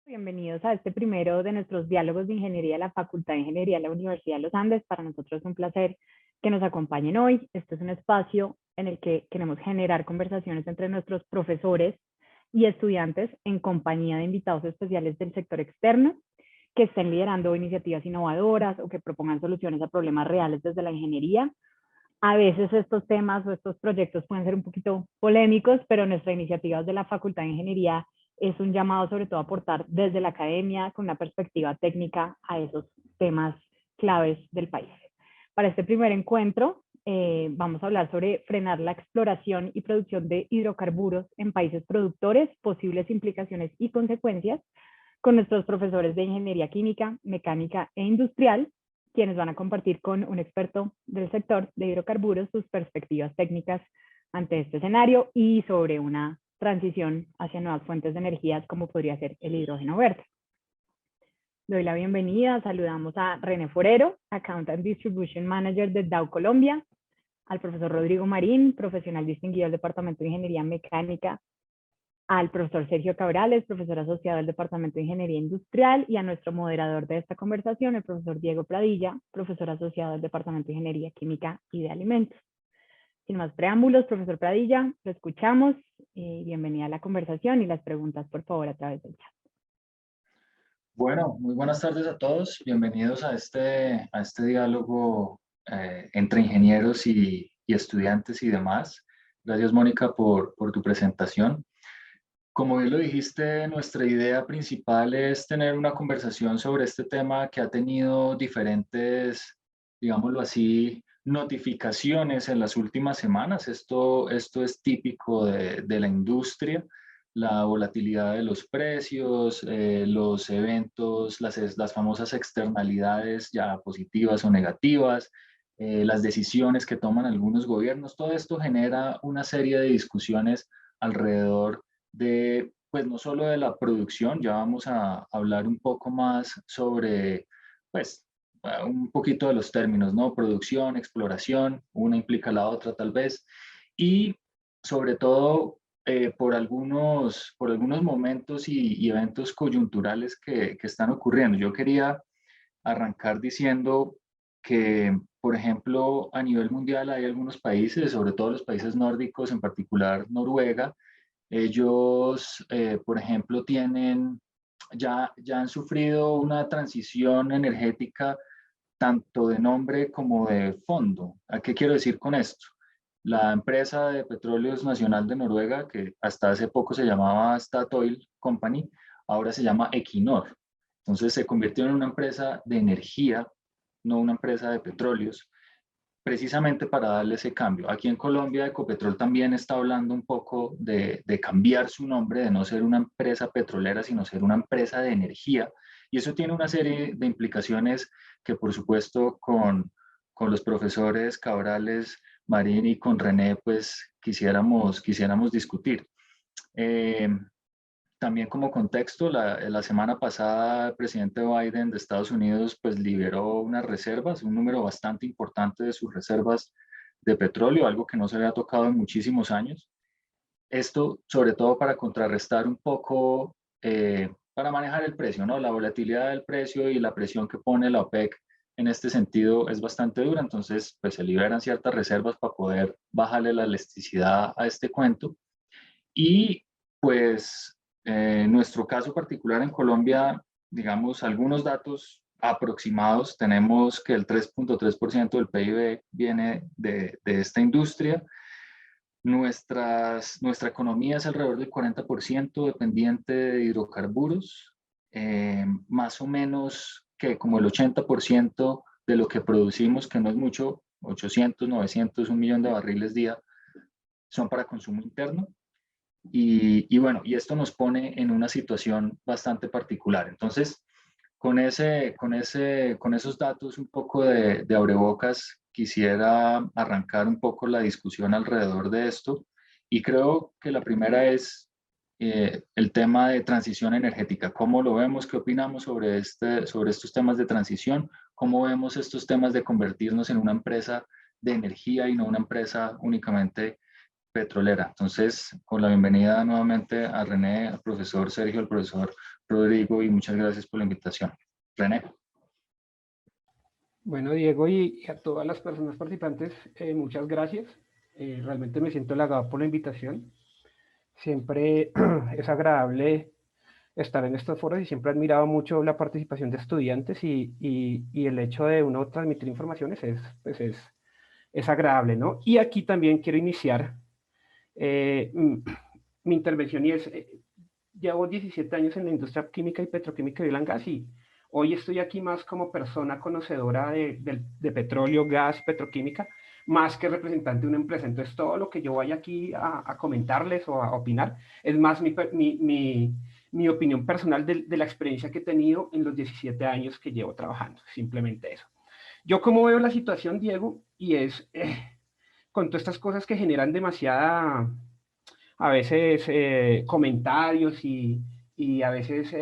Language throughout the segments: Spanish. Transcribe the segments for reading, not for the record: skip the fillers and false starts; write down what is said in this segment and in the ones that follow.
Bienvenidos a este primero de nuestros diálogos de ingeniería de la Facultad de Ingeniería de la Universidad de los Andes. Para nosotros es un placer que nos acompañen hoy. Este es un espacio en el que queremos generar conversaciones entre nuestros profesores y estudiantes en compañía de invitados especiales del sector externo que estén liderando iniciativas innovadoras o que propongan soluciones a problemas reales desde la ingeniería. A veces estos temas o estos proyectos pueden ser un poquito polémicos, pero nuestra iniciativa de la Facultad de Ingeniería es un llamado sobre todo a aportar desde la academia con una perspectiva técnica a esos temas claves del país. Para este primer encuentro vamos a hablar sobre frenar la exploración y producción de hidrocarburos en países productores, posibles implicaciones y consecuencias, con nuestros profesores de Ingeniería Química, Mecánica e Industrial, quienes van a compartir con un experto del sector de hidrocarburos sus perspectivas técnicas ante este escenario y sobre una transición hacia nuevas fuentes de energías como podría ser el hidrógeno verde. Doy la bienvenida, saludamos a René Forero, Account and Distribution Manager de Dow Colombia, al profesor Rodrigo Marín, profesional distinguido del Departamento de Ingeniería Mecánica, al profesor Sergio Cabrales, profesor asociado del Departamento de Ingeniería Industrial, y a nuestro moderador de esta conversación, el profesor Diego Pradilla, profesor asociado del Departamento de Ingeniería Química y de Alimentos. Sin más preámbulos, profesor Pradilla, lo escuchamos. Bienvenida a la conversación y las preguntas, por favor, a través del chat. Bueno, muy buenas tardes a todos. Bienvenidos a este diálogo entre ingenieros y estudiantes y demás. Gracias, Mónica, por tu presentación. Como bien lo dijiste, nuestra idea principal es tener una conversación sobre este tema que ha tenido diferentes, digámoslo así, notificaciones en las últimas semanas. Esto es típico de la industria, la volatilidad de los precios, los eventos, las famosas externalidades ya positivas o negativas, las decisiones que toman algunos gobiernos. Todo esto genera una serie de discusiones alrededor de, pues no solo de la producción, ya vamos a hablar un poco más sobre, pues, un poquito de los términos, ¿no? Producción, exploración, una implica la otra tal vez, y sobre todo por algunos momentos y eventos coyunturales que están ocurriendo. Yo quería arrancar diciendo que, por ejemplo, a nivel mundial hay algunos países, sobre todo los países nórdicos, en particular Noruega. Ellos, por ejemplo, ya han sufrido una transición energética tanto de nombre como de fondo. ¿A qué quiero decir con esto? La empresa de petróleos nacional de Noruega, que hasta hace poco se llamaba Statoil Company, ahora se llama Equinor. Entonces se convirtió en una empresa de energía, no una empresa de petróleos, precisamente para darle ese cambio. Aquí en Colombia, Ecopetrol también está hablando un poco de cambiar su nombre, de no ser una empresa petrolera, sino ser una empresa de energía. Y eso tiene una serie de implicaciones que, por supuesto, con los profesores Cabrales, Marín y con René, pues quisiéramos discutir. Eh, También como contexto, la semana pasada el presidente Biden de Estados Unidos pues liberó unas reservas, un número bastante importante de sus reservas de petróleo, algo que no se había tocado en muchísimos años. Esto sobre todo para contrarrestar un poco, para manejar el precio, ¿no? La volatilidad del precio y la presión que pone la OPEC en este sentido es bastante dura, entonces pues se liberan ciertas reservas para poder bajarle la elasticidad a este cuento. Y pues en nuestro caso particular en Colombia, digamos, algunos datos aproximados, tenemos que el 3.3% del PIB viene de esta industria. Nuestra economía es alrededor del 40% dependiente de hidrocarburos, más o menos que como el 80% de lo que producimos, que no es mucho, 800, 900, 1 millón de barriles día, son para consumo interno. Y bueno, y esto nos pone en una situación bastante particular. Entonces, con esos datos un poco de abrebocas, quisiera arrancar un poco la discusión alrededor de esto. Y creo que la primera es el tema de transición energética. ¿Cómo lo vemos? ¿Qué opinamos sobre estos temas de transición? ¿Cómo vemos estos temas de convertirnos en una empresa de energía y no una empresa únicamente petrolera. Entonces, con la bienvenida nuevamente a René, al profesor Sergio, al profesor Rodrigo, y muchas gracias por la invitación. René. Bueno, Diego, y a todas las personas participantes, muchas gracias. Realmente me siento halagado por la invitación. Siempre es agradable estar en estos foros y siempre he admirado mucho la participación de estudiantes y el hecho de uno transmitir informaciones es agradable, ¿no? Y aquí también quiero iniciar mi intervención y llevo 17 años en la industria química y petroquímica de oil and gas y hoy estoy aquí más como persona conocedora de petróleo, gas, petroquímica, más que representante de una empresa. Entonces todo lo que yo vaya aquí a comentarles o a opinar es más mi opinión personal de la experiencia que he tenido en los 17 años que llevo trabajando, simplemente eso. Yo cómo veo la situación, Diego, y es con todas estas cosas que generan demasiada a veces comentarios y a veces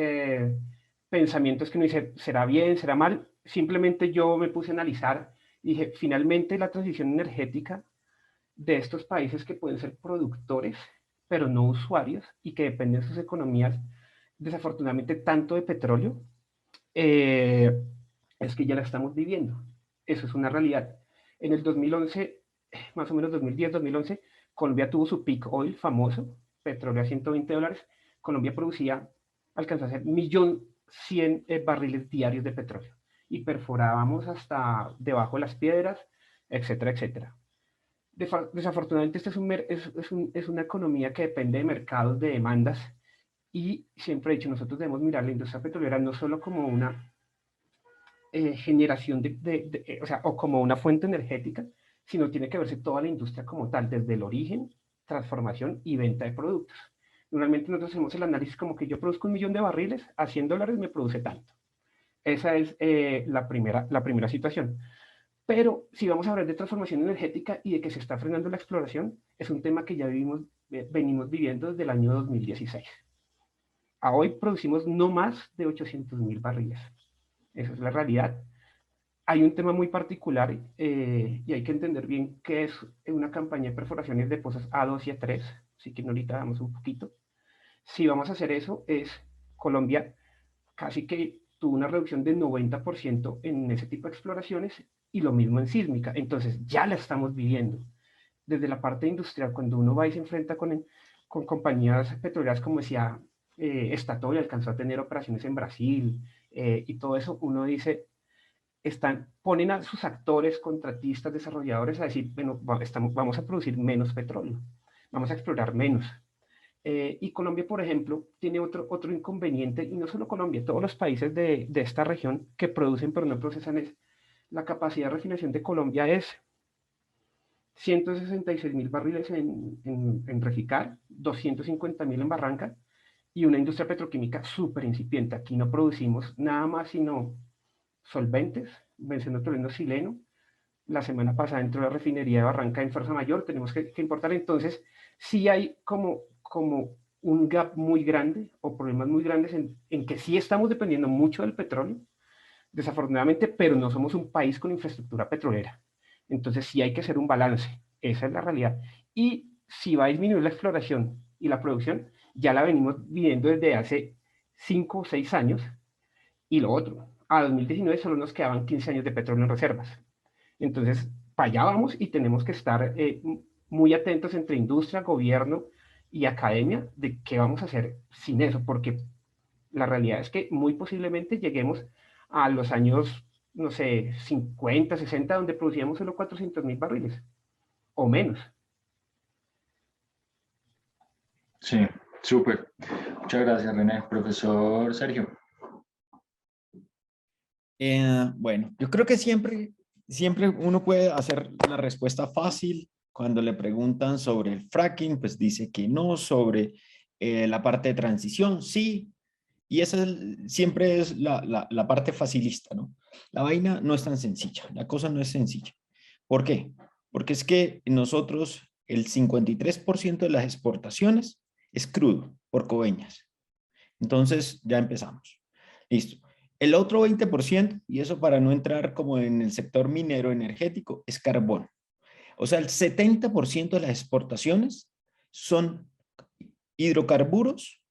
pensamientos que uno dice, ¿será bien, será mal? Simplemente yo me puse a analizar y dije, finalmente la transición energética de estos países que pueden ser productores, pero no usuarios, y que dependen de sus economías, desafortunadamente, tanto de petróleo, eh, es que ya la estamos viviendo. Eso es una realidad. En el 2011, más o menos 2010, 2011, Colombia tuvo su peak oil famoso, petróleo a $120. Colombia producía, alcanzó a hacer 1.100.000 barriles diarios de petróleo y perforábamos hasta debajo de las piedras, etcétera, etcétera. Desafortunadamente, esta es una economía que depende de mercados, de demandas, y siempre he dicho, nosotros debemos mirar la industria petrolera no solo como una generación o sea, o como una fuente energética, sino tiene que verse toda la industria como tal, desde el origen, transformación y venta de productos. Normalmente nosotros hacemos el análisis como que yo produzco 1.000.000 de barriles, a $100 me produce tanto. Esa es la primera situación. Pero si vamos a hablar de transformación energética y de que se está frenando la exploración, es un tema que ya venimos viviendo desde el año 2016. A hoy producimos no más de 800.000 barriles. Esa es la realidad. Hay un tema muy particular y hay que entender bien qué es una campaña de perforaciones de pozos A2 y A3, así que ahorita damos un poquito. Si vamos a hacer eso, Colombia casi que tuvo una reducción del 90% en ese tipo de exploraciones y lo mismo en sísmica. Entonces ya la estamos viviendo. Desde la parte industrial, cuando uno va y se enfrenta con compañías petroleras, como decía Statoil, alcanzó a tener operaciones en Brasil y todo eso, uno dice, ponen a sus actores, contratistas, desarrolladores a decir, bueno, vamos a producir menos petróleo, vamos a explorar menos. Y Colombia, por ejemplo, tiene otro inconveniente, y no solo Colombia, todos los países de esta región que producen pero no procesan la capacidad de refinación de Colombia es 166.000 barriles en Reficar, 250.000 en Barranca, y una industria petroquímica súper incipiente. Aquí no producimos nada más sino solventes, benzeno tolueno sileno. La semana pasada entró la refinería de Barranca en fuerza mayor, tenemos que importar. Entonces, sí hay como un gap muy grande o problemas muy grandes en que sí estamos dependiendo mucho del petróleo, desafortunadamente, pero no somos un país con infraestructura petrolera. Entonces, sí hay que hacer un balance. Esa es la realidad. Y si va a disminuir la exploración y la producción, ya la venimos viviendo desde hace 5 o 6 años. Y lo otro, a 2019 solo nos quedaban 15 años de petróleo en reservas. Entonces, para allá vamos y tenemos que estar muy atentos entre industria, gobierno y academia de qué vamos a hacer sin eso, porque la realidad es que muy posiblemente lleguemos a los años, no sé, 50, 60, donde producíamos solo 400.000 barriles o menos. Sí, súper. Muchas gracias, René. Profesor Sergio. Bueno, yo creo que siempre uno puede hacer la respuesta fácil cuando le preguntan sobre el fracking, pues dice que no, sobre la parte de transición, sí, y esa siempre es la parte facilista, ¿no? La vaina no es tan sencilla, la cosa no es sencilla. ¿Por qué? Porque es que nosotros el 53% de las exportaciones es crudo por coveñas. Entonces ya empezamos. Listo. El otro 20%, y eso para no entrar como en el sector minero energético, es carbón. O sea, el 70% de las exportaciones son hidrocarburos,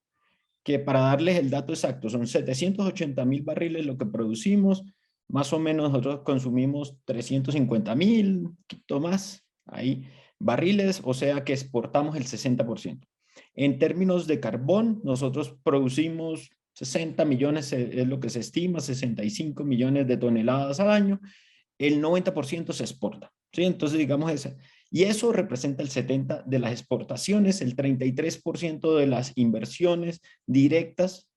que para darles el dato exacto, son 780.000 barriles lo que producimos, más o menos nosotros consumimos 350.000, un poquito más, ahí, barriles, o sea que exportamos el 60%. En términos de carbón, nosotros producimos 60 millones, es lo que se estima, 65 millones de toneladas al año, el 90% se exporta, ¿sí? Entonces, digamos esa. Y eso representa el 70% de las exportaciones, el 33% de las inversiones directas.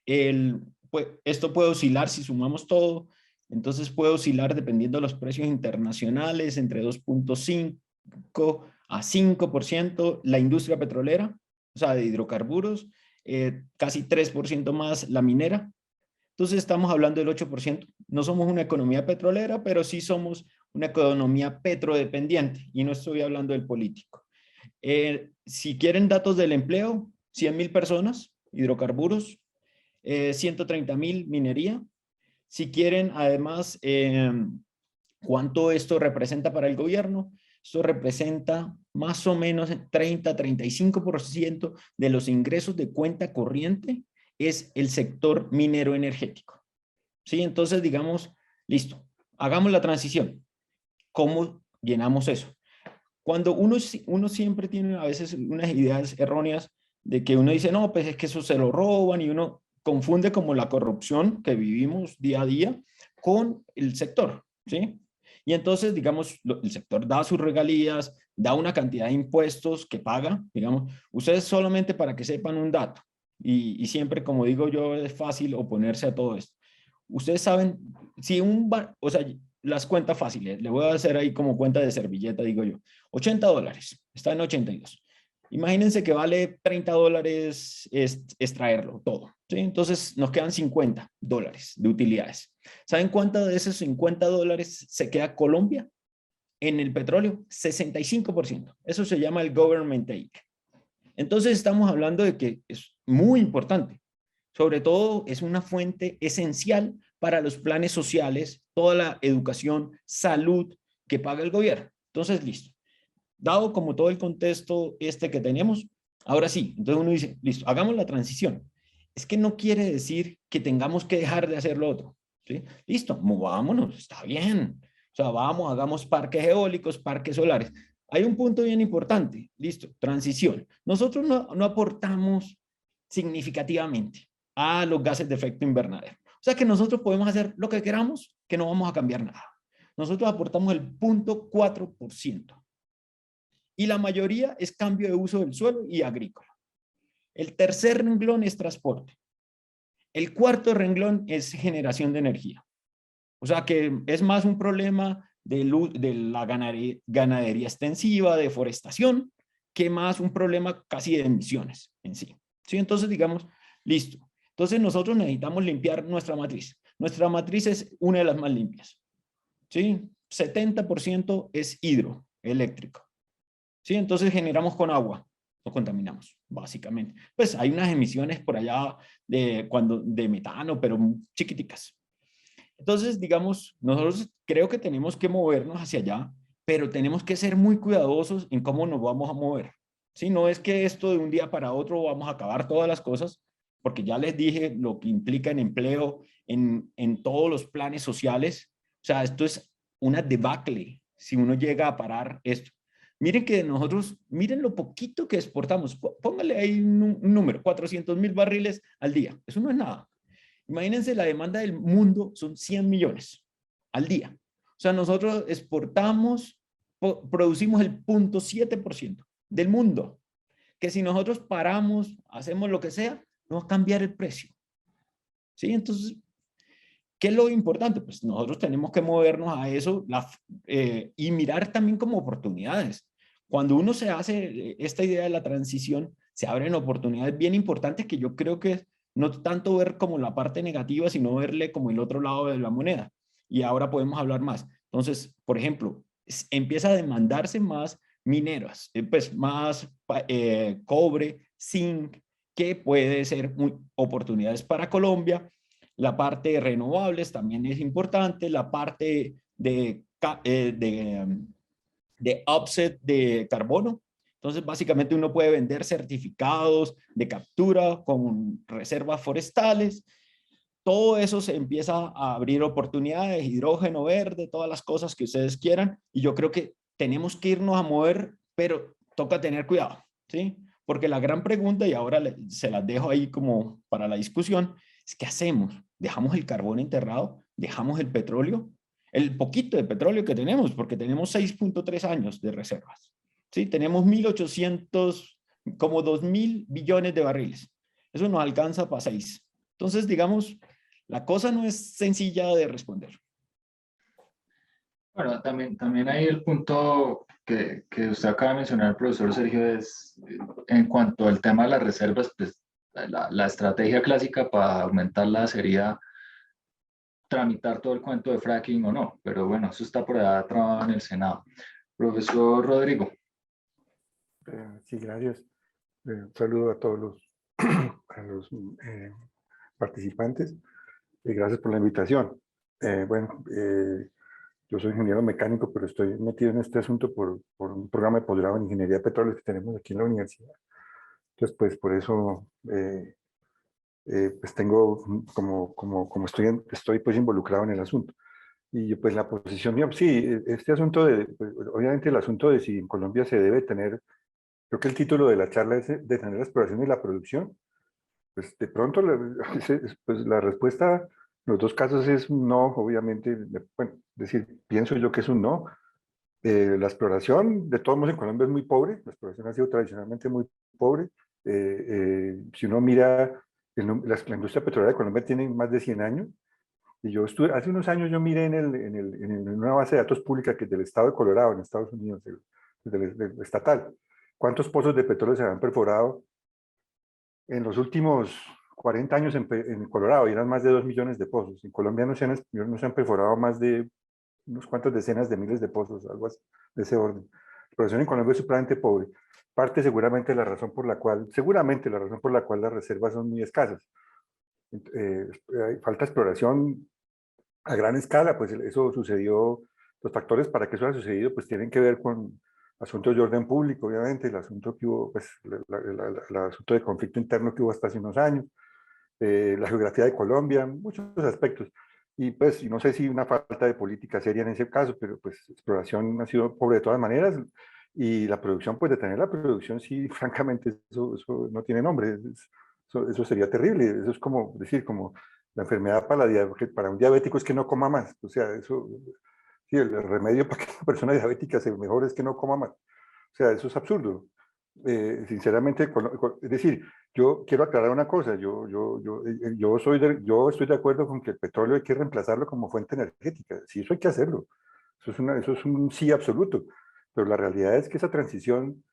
Pues, esto puede oscilar si sumamos todo, entonces puede oscilar dependiendo de los precios internacionales entre 2.5 a 5%. La industria petrolera, o sea, de hidrocarburos, casi 3% más la minera. Entonces estamos hablando del 8%. No somos una economía petrolera, pero sí somos una economía petrodependiente, y no estoy hablando del político. Si quieren datos del empleo, 100.000 personas, hidrocarburos, 130.000 minería. Si quieren, además, ¿cuánto esto representa para el gobierno? Esto representa más o menos 30-35% de los ingresos de cuenta corriente es el sector minero energético. ¿Sí? Entonces, digamos, listo, hagamos la transición. ¿Cómo llenamos eso? Cuando uno siempre tiene a veces unas ideas erróneas de que uno dice, no, pues es que eso se lo roban, y uno confunde como la corrupción que vivimos día a día con el sector, ¿sí? Y entonces, digamos, el sector da sus regalías, da una cantidad de impuestos que paga, digamos, ustedes solamente para que sepan un dato, y siempre, como digo yo, es fácil oponerse a todo esto. Ustedes saben, si o sea, las cuentas fáciles, le voy a hacer ahí como cuenta de servilleta, digo yo, $80, está en 82. Imagínense que vale $30 extraerlo todo, ¿sí? Entonces nos quedan $50 de utilidades. ¿Saben cuánto de esos $50 se queda Colombia en el petróleo? 65%. Eso se llama el government take. Entonces estamos hablando de que es muy importante. Sobre todo es una fuente esencial para los planes sociales, toda la educación, salud que paga el gobierno. Entonces, listo. Dado como todo el contexto que tenemos, ahora sí, entonces uno dice, listo, hagamos la transición. Es que no quiere decir que tengamos que dejar de hacer lo otro, ¿sí? Listo, movámonos, está bien. O sea, vamos, hagamos parques eólicos, parques solares. Hay un punto bien importante, listo, transición. Nosotros no aportamos significativamente a los gases de efecto invernadero. O sea que nosotros podemos hacer lo que queramos, que no vamos a cambiar nada. Nosotros aportamos el 0.4%. Y la mayoría es cambio de uso del suelo y agrícola. El tercer renglón es transporte. El cuarto renglón es generación de energía. O sea que es más un problema de la ganadería extensiva, deforestación, que más un problema casi de emisiones en sí. ¿Sí? Entonces, digamos, listo. Entonces nosotros necesitamos limpiar nuestra matriz. Nuestra matriz es una de las más limpias. ¿Sí? 70% es hidroeléctrico. ¿Sí? Entonces generamos con agua, no contaminamos, básicamente. Pues hay unas emisiones por allá de metano, pero chiquiticas. Entonces, digamos, nosotros creo que tenemos que movernos hacia allá, pero tenemos que ser muy cuidadosos en cómo nos vamos a mover. ¿Sí? No es que esto de un día para otro vamos a acabar todas las cosas, porque ya les dije lo que implica en empleo, en todos los planes sociales. O sea, esto es una debacle si uno llega a parar esto. Miren que nosotros, miren lo poquito que exportamos. Póngale ahí un número, 400.000 barriles al día. Eso no es nada. Imagínense, la demanda del mundo son 100 millones al día. O sea, nosotros exportamos, producimos el 0.7% del mundo. Que si nosotros paramos, hacemos lo que sea, no va a cambiar el precio. ¿Sí? Entonces, ¿qué es lo importante? Pues nosotros tenemos que movernos a eso y mirar también como oportunidades. Cuando uno se hace esta idea de la transición, se abren oportunidades bien importantes que yo creo que no tanto ver como la parte negativa, sino verle como el otro lado de la moneda. Y ahora podemos hablar más. Entonces, por ejemplo, empieza a demandarse más mineras, pues más cobre, zinc, que puede ser oportunidades para Colombia. La parte de renovables también es importante, la parte de de offset de carbono. Entonces, básicamente uno puede vender certificados de captura con reservas forestales. Todo eso se empieza a abrir oportunidades, hidrógeno verde, todas las cosas que ustedes quieran. Y yo creo que tenemos que irnos a mover, pero toca tener cuidado, ¿sí? Porque la gran pregunta, y ahora se las dejo ahí como para la discusión, es ¿qué hacemos? ¿Dejamos el carbón enterrado? ¿Dejamos el petróleo? El poquito de petróleo que tenemos, porque tenemos 6.3 años de reservas. ¿Sí? Tenemos 1.800, como 2.000 billones de barriles. Eso nos alcanza para 6. Entonces, digamos, la cosa no es sencilla de responder. Bueno, también hay el punto que usted acaba de mencionar, profesor Sergio, es en cuanto al tema de las reservas, pues la estrategia clásica para aumentarla sería tramitar todo el cuento de fracking o no, pero bueno, eso está por allá trabado en el Senado. Profesor Rodrigo. Sí, gracias. Un saludo a todos a los participantes y gracias por la invitación. Yo soy ingeniero mecánico, pero estoy metido en este asunto por un programa de posgrado en ingeniería de petróleos que tenemos aquí en la universidad. Entonces, pues por eso pues tengo como estoy pues involucrado en el asunto. Y pues la posición mía, sí, este asunto pues, obviamente el asunto de si en Colombia se debe tener, creo que el título de la charla es de tener la exploración y la producción. Pues de pronto pues la respuesta en los dos casos es un no, obviamente, bueno, decir, pienso yo que es un no. La exploración, de todos modos, en Colombia es muy pobre, la exploración ha sido tradicionalmente muy pobre. Si uno mira, la industria petrolera de Colombia tiene más de 100 años, y yo estuve, hace unos años yo miré en una base de datos pública que es del estado de Colorado, en Estados Unidos, del estatal, cuántos pozos de petróleo se han perforado en los últimos 40 años en Colorado, y eran más de 2 millones de pozos. En Colombia no se han perforado más de unos cuantos decenas de miles de pozos, algo así, de ese orden. La exploración en Colombia es supremamente pobre. Parte seguramente la razón por la cual las reservas son muy escasas. Falta exploración a gran escala, pues eso sucedió, los factores para que eso haya sucedido pues tienen que ver con asuntos de orden público, obviamente, el asunto que hubo, pues el asunto de conflicto interno que hubo hasta hace unos años, la geografía de Colombia, muchos aspectos. Y pues, no sé si una falta de política seria en ese caso, pero pues exploración ha sido pobre de todas maneras, y la producción, pues detener la producción, sí, francamente, eso no tiene nombre, eso sería terrible, eso es como decir, como la enfermedad para un diabético es que no coma más, o sea, eso, sí, el remedio para que una persona diabética se mejore es que no coma más, o sea, eso es absurdo. Sinceramente, es decir, yo quiero aclarar una cosa, yo estoy de acuerdo con que el petróleo hay que reemplazarlo como fuente energética, sí, eso hay que hacerlo, eso es un sí absoluto, pero la realidad es que esa transición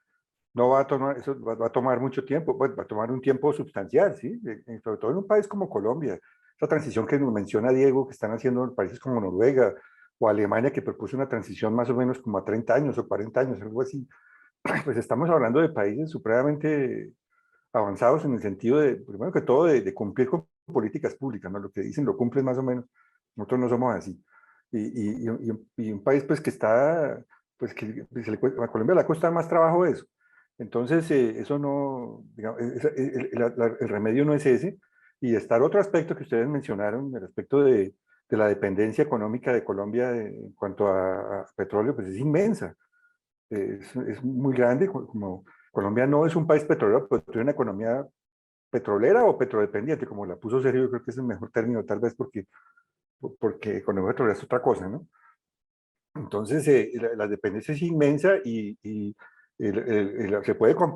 no va a tomar, eso va a tomar mucho tiempo, pues va a tomar un tiempo sustancial, ¿sí? Sobre todo en un país como Colombia, esa transición que nos menciona Diego, que están haciendo países como Noruega o Alemania, que propuso una transición más o menos como a 30 años o 40 años, algo así, pues estamos hablando de países supremamente avanzados en el sentido de, primero que todo, de cumplir con políticas públicas, ¿no? Lo que dicen lo cumplen más o menos, nosotros no somos así. Y un país pues que está, pues que a Colombia le cuesta más trabajo eso. Entonces, eso no, digamos, el remedio no es ese. Y está el otro aspecto que ustedes mencionaron, el aspecto de la dependencia económica de Colombia en cuanto a petróleo, pues es inmensa. Es muy grande, como Colombia no es un país petrolero, pero tiene una economía petrolera o petrodependiente, como la puso Sergio, yo creo que es el mejor término, tal vez porque economía petrolera es otra cosa, ¿no? Entonces, la dependencia es inmensa y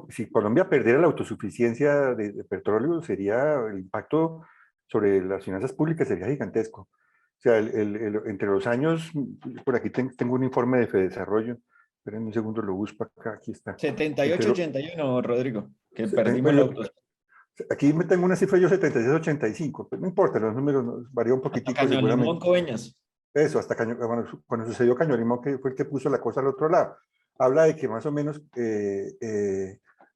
si Colombia perdiera la autosuficiencia de petróleo, el impacto sobre las finanzas públicas sería gigantesco. O sea, entre los años, por aquí tengo un informe de Fedesarrollo, esperen un segundo, lo busco acá, aquí está. 78-81, Rodrigo, que perdimos Bueno, la autos. aquí me tengo una cifra yo 76-85, pues no importa, los números varían un Hasta poquitico Caño seguramente. Limón, Coveñas. Eso, hasta cuando sucedió Caño Limón, que fue el que puso la cosa al otro lado. Habla de que más o menos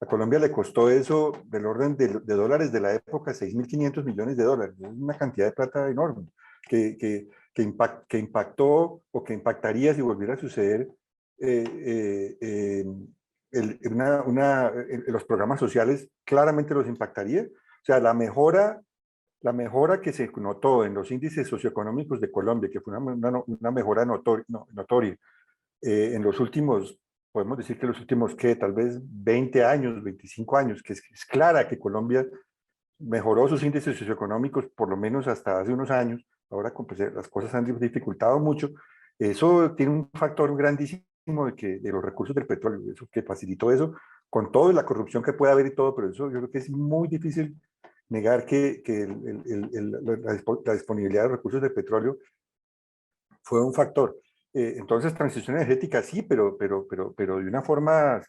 a Colombia le costó eso del orden de dólares de la época, 6.500 millones de dólares. Es una cantidad de plata enorme que impactó o que impactaría si volviera a suceder los programas sociales claramente los impactaría. O sea, la mejora que se notó en los índices socioeconómicos de Colombia, que fue una mejora notoria en los últimos, podemos decir que los últimos, ¿qué? Tal vez 20 años, 25 años, que es clara que Colombia mejoró sus índices socioeconómicos por lo menos hasta hace unos años. Ahora pues, las cosas han dificultado mucho. Eso tiene un factor grandísimo de los recursos del petróleo, eso que facilitó eso, con toda la corrupción que puede haber y todo, pero eso yo creo que es muy difícil negar que la disponibilidad de recursos del petróleo fue un factor. Entonces, transición energética sí, pero de una forma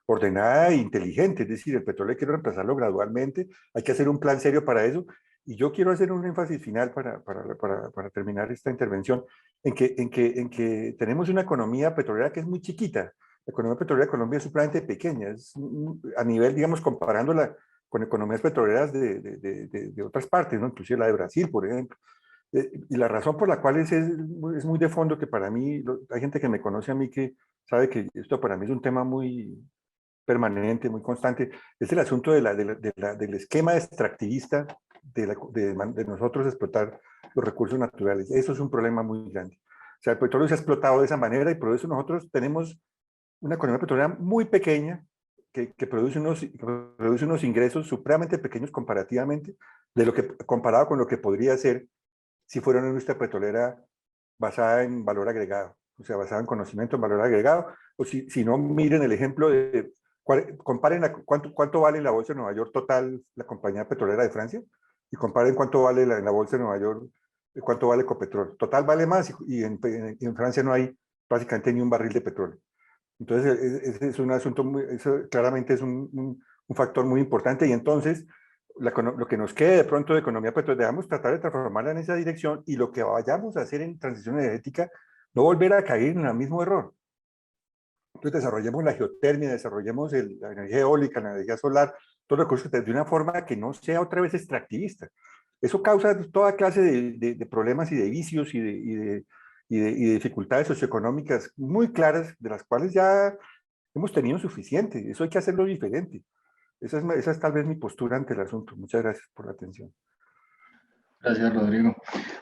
ordenada e inteligente, es decir, el petróleo hay que reemplazarlo gradualmente, hay que hacer un plan serio para eso, y yo quiero hacer un énfasis final para terminar esta intervención, en que tenemos una economía petrolera que es muy chiquita. La economía petrolera de Colombia es supremamente pequeña, es a nivel, digamos, comparándola con economías petroleras de otras partes, ¿no? Inclusive la de Brasil, por ejemplo. Y la razón por la cual es muy de fondo, que para mí, hay gente que me conoce a mí que sabe que esto para mí es un tema muy permanente, muy constante, es el asunto del esquema extractivista de nosotros explotar los recursos naturales. Eso es un problema muy grande. O sea, el petróleo se ha explotado de esa manera y por eso nosotros tenemos una economía petrolera muy pequeña que produce unos ingresos supremamente pequeños comparativamente, comparado con lo que podría ser si fuera una industria petrolera basada en valor agregado, o sea, basada en conocimiento, en valor agregado, o si no, miren el ejemplo comparen cuánto vale en la bolsa de Nueva York total la compañía petrolera de Francia, y comparen cuánto vale en la bolsa de Nueva York, cuánto vale Ecopetrol. Total vale más, y en Francia no hay básicamente ni un barril de petróleo. Entonces, ese es un asunto, eso claramente es un factor muy importante, y entonces lo que nos quede de pronto de economía petrolera, debemos tratar de transformarla en esa dirección, y lo que vayamos a hacer en transición energética, no volver a caer en el mismo error. Entonces desarrollemos la geotermia, desarrollemos la energía eólica, la energía solar, todos los recursos de una forma que no sea otra vez extractivista. Eso causa toda clase de problemas y de vicios y de dificultades socioeconómicas muy claras, de las cuales ya hemos tenido suficiente. Eso hay que hacerlo diferente. Esa es tal vez mi postura ante el asunto. Muchas gracias por la atención. Gracias, Rodrigo.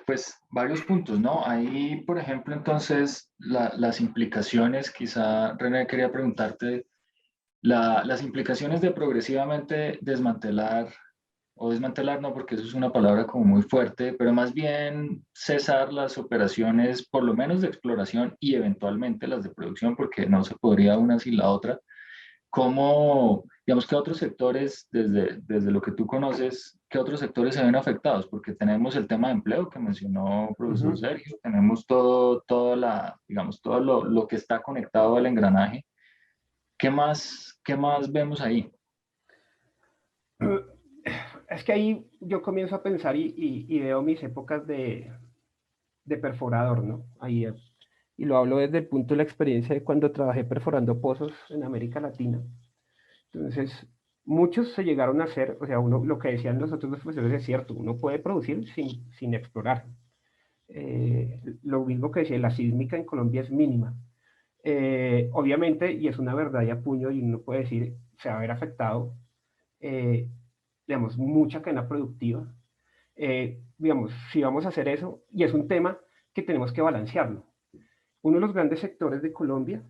Pues varios puntos, ¿no? Ahí, por ejemplo, entonces, las implicaciones, quizá René quería preguntarte, las implicaciones de progresivamente desmantelar, o desmantelar no, porque eso es una palabra como muy fuerte, pero más bien cesar las operaciones, por lo menos de exploración y eventualmente las de producción, porque no se podría una sin la otra. ¿Cómo, digamos, qué otros sectores, desde lo que tú conoces, qué otros sectores se ven afectados? Porque tenemos el tema de empleo que mencionó el profesor Sergio, tenemos digamos, todo lo que está conectado al engranaje. Qué más vemos ahí? Es que ahí yo comienzo a pensar y veo mis épocas de perforador, ¿no? Ahí, y lo hablo desde el punto de la experiencia de cuando trabajé perforando pozos en América Latina. Entonces, muchos se llegaron a hacer, o sea, lo que decían los otros profesores es cierto, uno puede producir sin explorar. Lo mismo que decía, la sísmica en Colombia es mínima. Obviamente, y es una verdad y a puño, y uno puede decir, se va a ver afectado, digamos, mucha cadena productiva. Digamos, si vamos a hacer eso, y es un tema que tenemos que balancearlo. Uno de los grandes sectores de Colombia,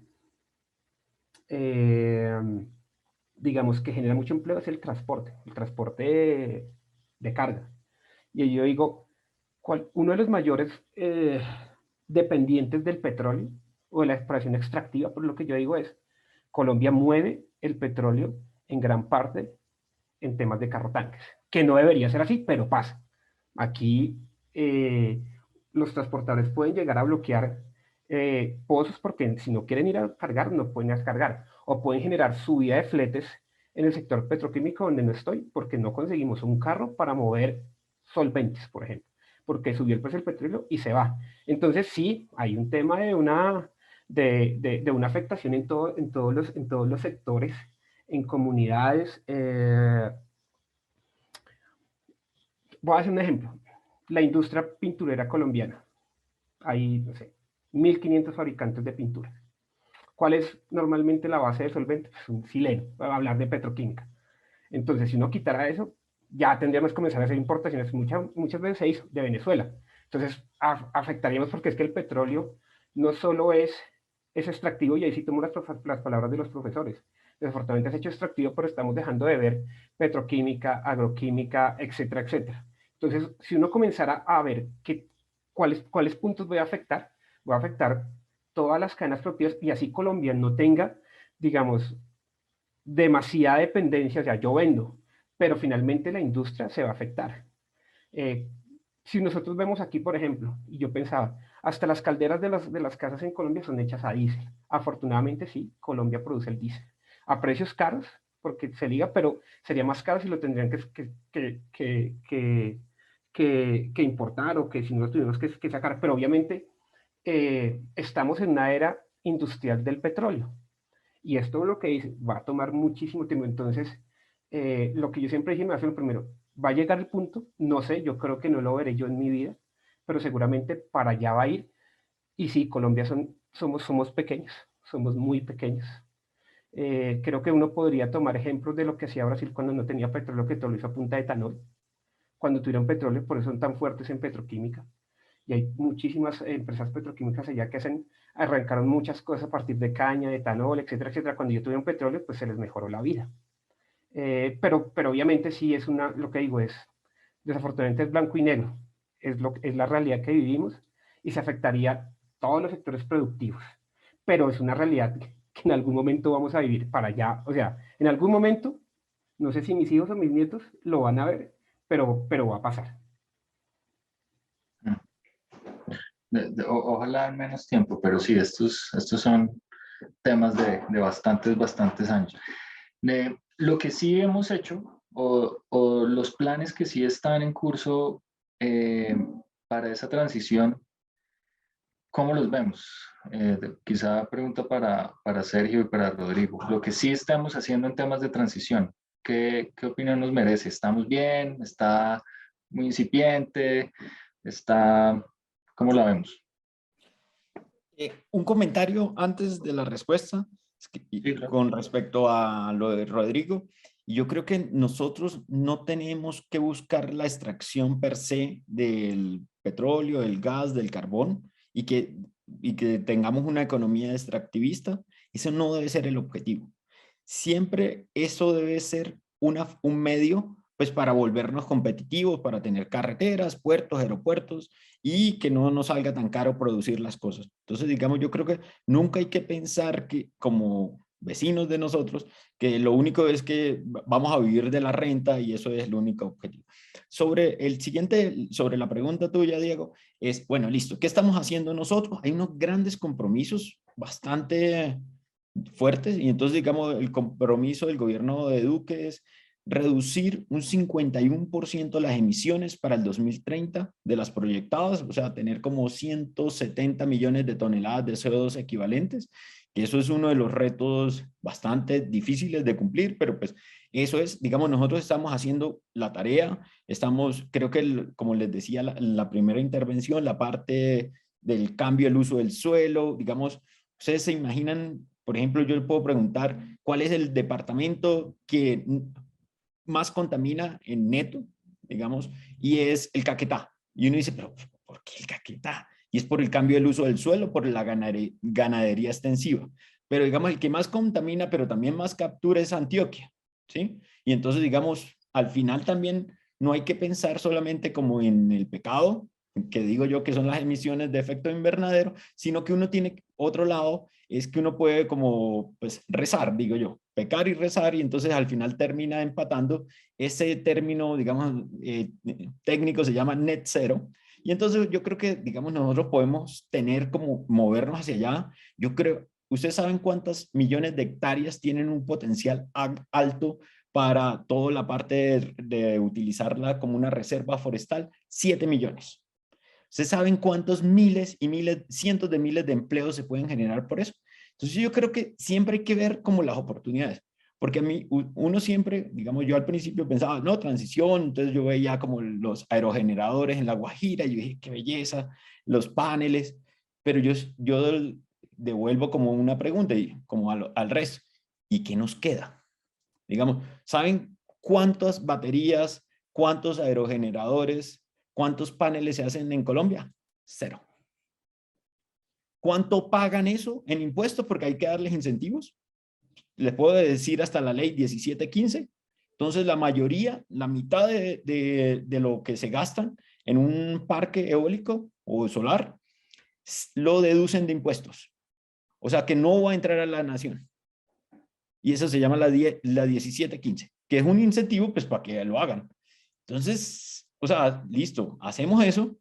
digamos, que genera mucho empleo es el transporte de carga. Y yo digo, uno de los mayores dependientes del petróleo o de la exploración extractiva, por lo que yo digo es, Colombia mueve el petróleo en gran parte en temas de carro tanques, que no debería ser así, pero pasa. Aquí los transportadores pueden llegar a bloquear pozos porque si no quieren ir a cargar, no pueden ir a cargar, o pueden generar subida de fletes en el sector petroquímico donde no estoy, porque no conseguimos un carro para mover solventes, por ejemplo, porque subió el precio del petróleo y se va. Entonces sí, hay un tema de una afectación en todos los sectores, en comunidades. Voy a hacer un ejemplo. La industria pinturera colombiana. Hay, no sé, 1.500 fabricantes de pintura. ¿Cuál es normalmente la base de solvente? Pues un sileno, para hablar de petroquímica. Entonces, si uno quitara eso, ya tendríamos que comenzar a hacer importaciones. Muchas veces se hizo de Venezuela. Entonces, afectaríamos porque es que el petróleo no solo es extractivo, y ahí sí tomo las palabras de los profesores. Desafortunadamente es hecho extractivo, pero estamos dejando de ver petroquímica, agroquímica, etcétera, etcétera. Entonces, si uno comenzara a ver cuáles puntos voy a afectar todas las cadenas productivas, y así Colombia no tenga, digamos, demasiada dependencia. O sea, yo vendo, pero finalmente la industria se va a afectar. Si nosotros vemos aquí, por ejemplo, y yo pensaba, hasta las calderas de las casas en Colombia son hechas a diésel. Afortunadamente sí, Colombia produce el diésel. A precios caros, porque se liga, pero sería más caro si lo tendrían que importar, o que si no lo tuvimos que sacar. Pero obviamente estamos en una era industrial del petróleo. Y esto lo que dice, va a tomar muchísimo tiempo. Entonces, lo que yo siempre dije, me hace lo primero, va a llegar el punto, no sé, yo creo que no lo veré yo en mi vida, pero seguramente para allá va a ir. Y sí, Colombia somos pequeños, somos muy pequeños. Creo que uno podría tomar ejemplos de lo que hacía Brasil cuando no tenía petróleo, que todo lo hizo a punta de etanol. Cuando tuvieron petróleo, por eso son tan fuertes en petroquímica. Y hay muchísimas empresas petroquímicas allá que arrancaron muchas cosas a partir de caña, de etanol, etcétera, etcétera. Cuando yo tuvieron petróleo, pues se les mejoró la vida. Pero obviamente sí es lo que digo es, desafortunadamente es blanco y negro, es la realidad que vivimos, y se afectaría todos los sectores productivos, pero es una realidad que en algún momento vamos a vivir para allá. O sea, en algún momento, no sé si mis hijos o mis nietos lo van a ver, pero va a pasar. Ojalá en menos tiempo, pero sí, estos son temas de bastantes años. Lo que sí hemos hecho, o los planes que sí están en curso para esa transición, ¿cómo los vemos? Quizá pregunta para Sergio y para Rodrigo. Lo que sí estamos haciendo en temas de transición, ¿qué opinión nos merece? ¿Estamos bien? ¿Está muy incipiente? ¿Cómo la vemos? Un comentario antes de la respuesta Sí, claro. con respecto a lo de Rodrigo. Yo creo que nosotros no tenemos que buscar la extracción per se del petróleo, del gas, del carbón, y que tengamos una economía extractivista. Eso no debe ser el objetivo. Siempre eso debe ser un medio pues para volvernos competitivos, para tener carreteras, puertos, aeropuertos, y que no nos salga tan caro producir las cosas. Entonces, digamos, yo creo que nunca hay que pensar que como vecinos de nosotros, que lo único es que vamos a vivir de la renta y eso es el único objetivo. Sobre la pregunta tuya, Diego, es, bueno, listo, ¿qué estamos haciendo nosotros? Hay unos grandes compromisos bastante fuertes, y entonces, digamos, el compromiso del gobierno de Duque es reducir un 51% las emisiones para el 2030 de las proyectadas, o sea, tener como 170 millones de toneladas de CO2 equivalentes, que eso es uno de los retos bastante difíciles de cumplir, pero pues eso es, digamos, nosotros estamos haciendo la tarea, creo que, como les decía la primera intervención, la parte del cambio del uso del suelo, digamos, ustedes se imaginan, por ejemplo, yo le puedo preguntar, ¿cuál es el departamento que más contamina en neto, digamos, y es el Caquetá? Y uno dice, pero ¿por qué el Caquetá? Y es por el cambio del uso del suelo, por la ganadería extensiva. Pero digamos, el que más contamina, pero también más captura es Antioquia, ¿sí? Y entonces, digamos, al final también no hay que pensar solamente como en el pecado, que digo yo que son las emisiones de efecto invernadero, sino que uno tiene otro lado, es que uno puede como pues rezar, digo yo, pecar y rezar, y entonces al final termina empatando. Ese término, digamos, técnico se llama net zero, y entonces yo creo que, digamos, nosotros podemos tener como movernos hacia allá. Yo creo, ¿ustedes saben cuántas millones de hectáreas tienen un potencial alto para toda la parte de utilizarla como una reserva forestal? 7 millones. ¿Ustedes saben cuántos miles y miles, cientos de miles de empleos se pueden generar por eso? Entonces yo creo que siempre hay que ver como las oportunidades, porque a mí uno siempre, digamos, yo al principio pensaba, no, transición, entonces yo veía como los aerogeneradores en La Guajira, y yo dije, qué belleza, los paneles, pero yo devuelvo como una pregunta y como al resto. ¿Y qué nos queda? Digamos, ¿saben cuántas baterías, cuántos aerogeneradores, cuántos paneles se hacen en Colombia? 0. ¿Cuánto pagan eso en impuestos? Porque hay que darles incentivos. Les puedo decir hasta la ley 1715. Entonces, la mayoría, la mitad de lo que se gastan en un parque eólico o solar, lo deducen de impuestos. O sea, que no va a entrar a la nación. Y eso se llama la 1715, que es un incentivo pues para que lo hagan. Entonces, o sea, listo, hacemos eso,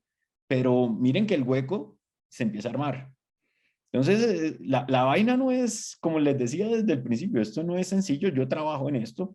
pero miren que el hueco se empieza a armar. Entonces, la vaina no es, como les decía desde el principio, esto no es sencillo, yo trabajo en esto,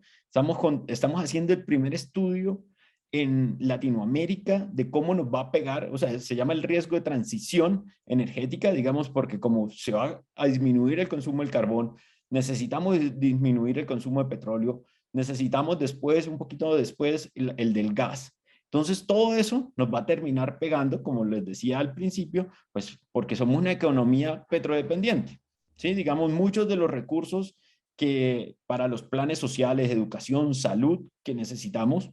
estamos haciendo el primer estudio en Latinoamérica de cómo nos va a pegar, o sea, se llama el riesgo de transición energética, digamos, porque como se va a disminuir el consumo del carbón, necesitamos disminuir el consumo de petróleo, necesitamos después, un poquito después, el del gas. Entonces, todo eso nos va a terminar pegando, como les decía al principio, pues porque somos una economía petrodependiente. ¿Sí? Digamos, muchos de los recursos que para los planes sociales, educación, salud que necesitamos,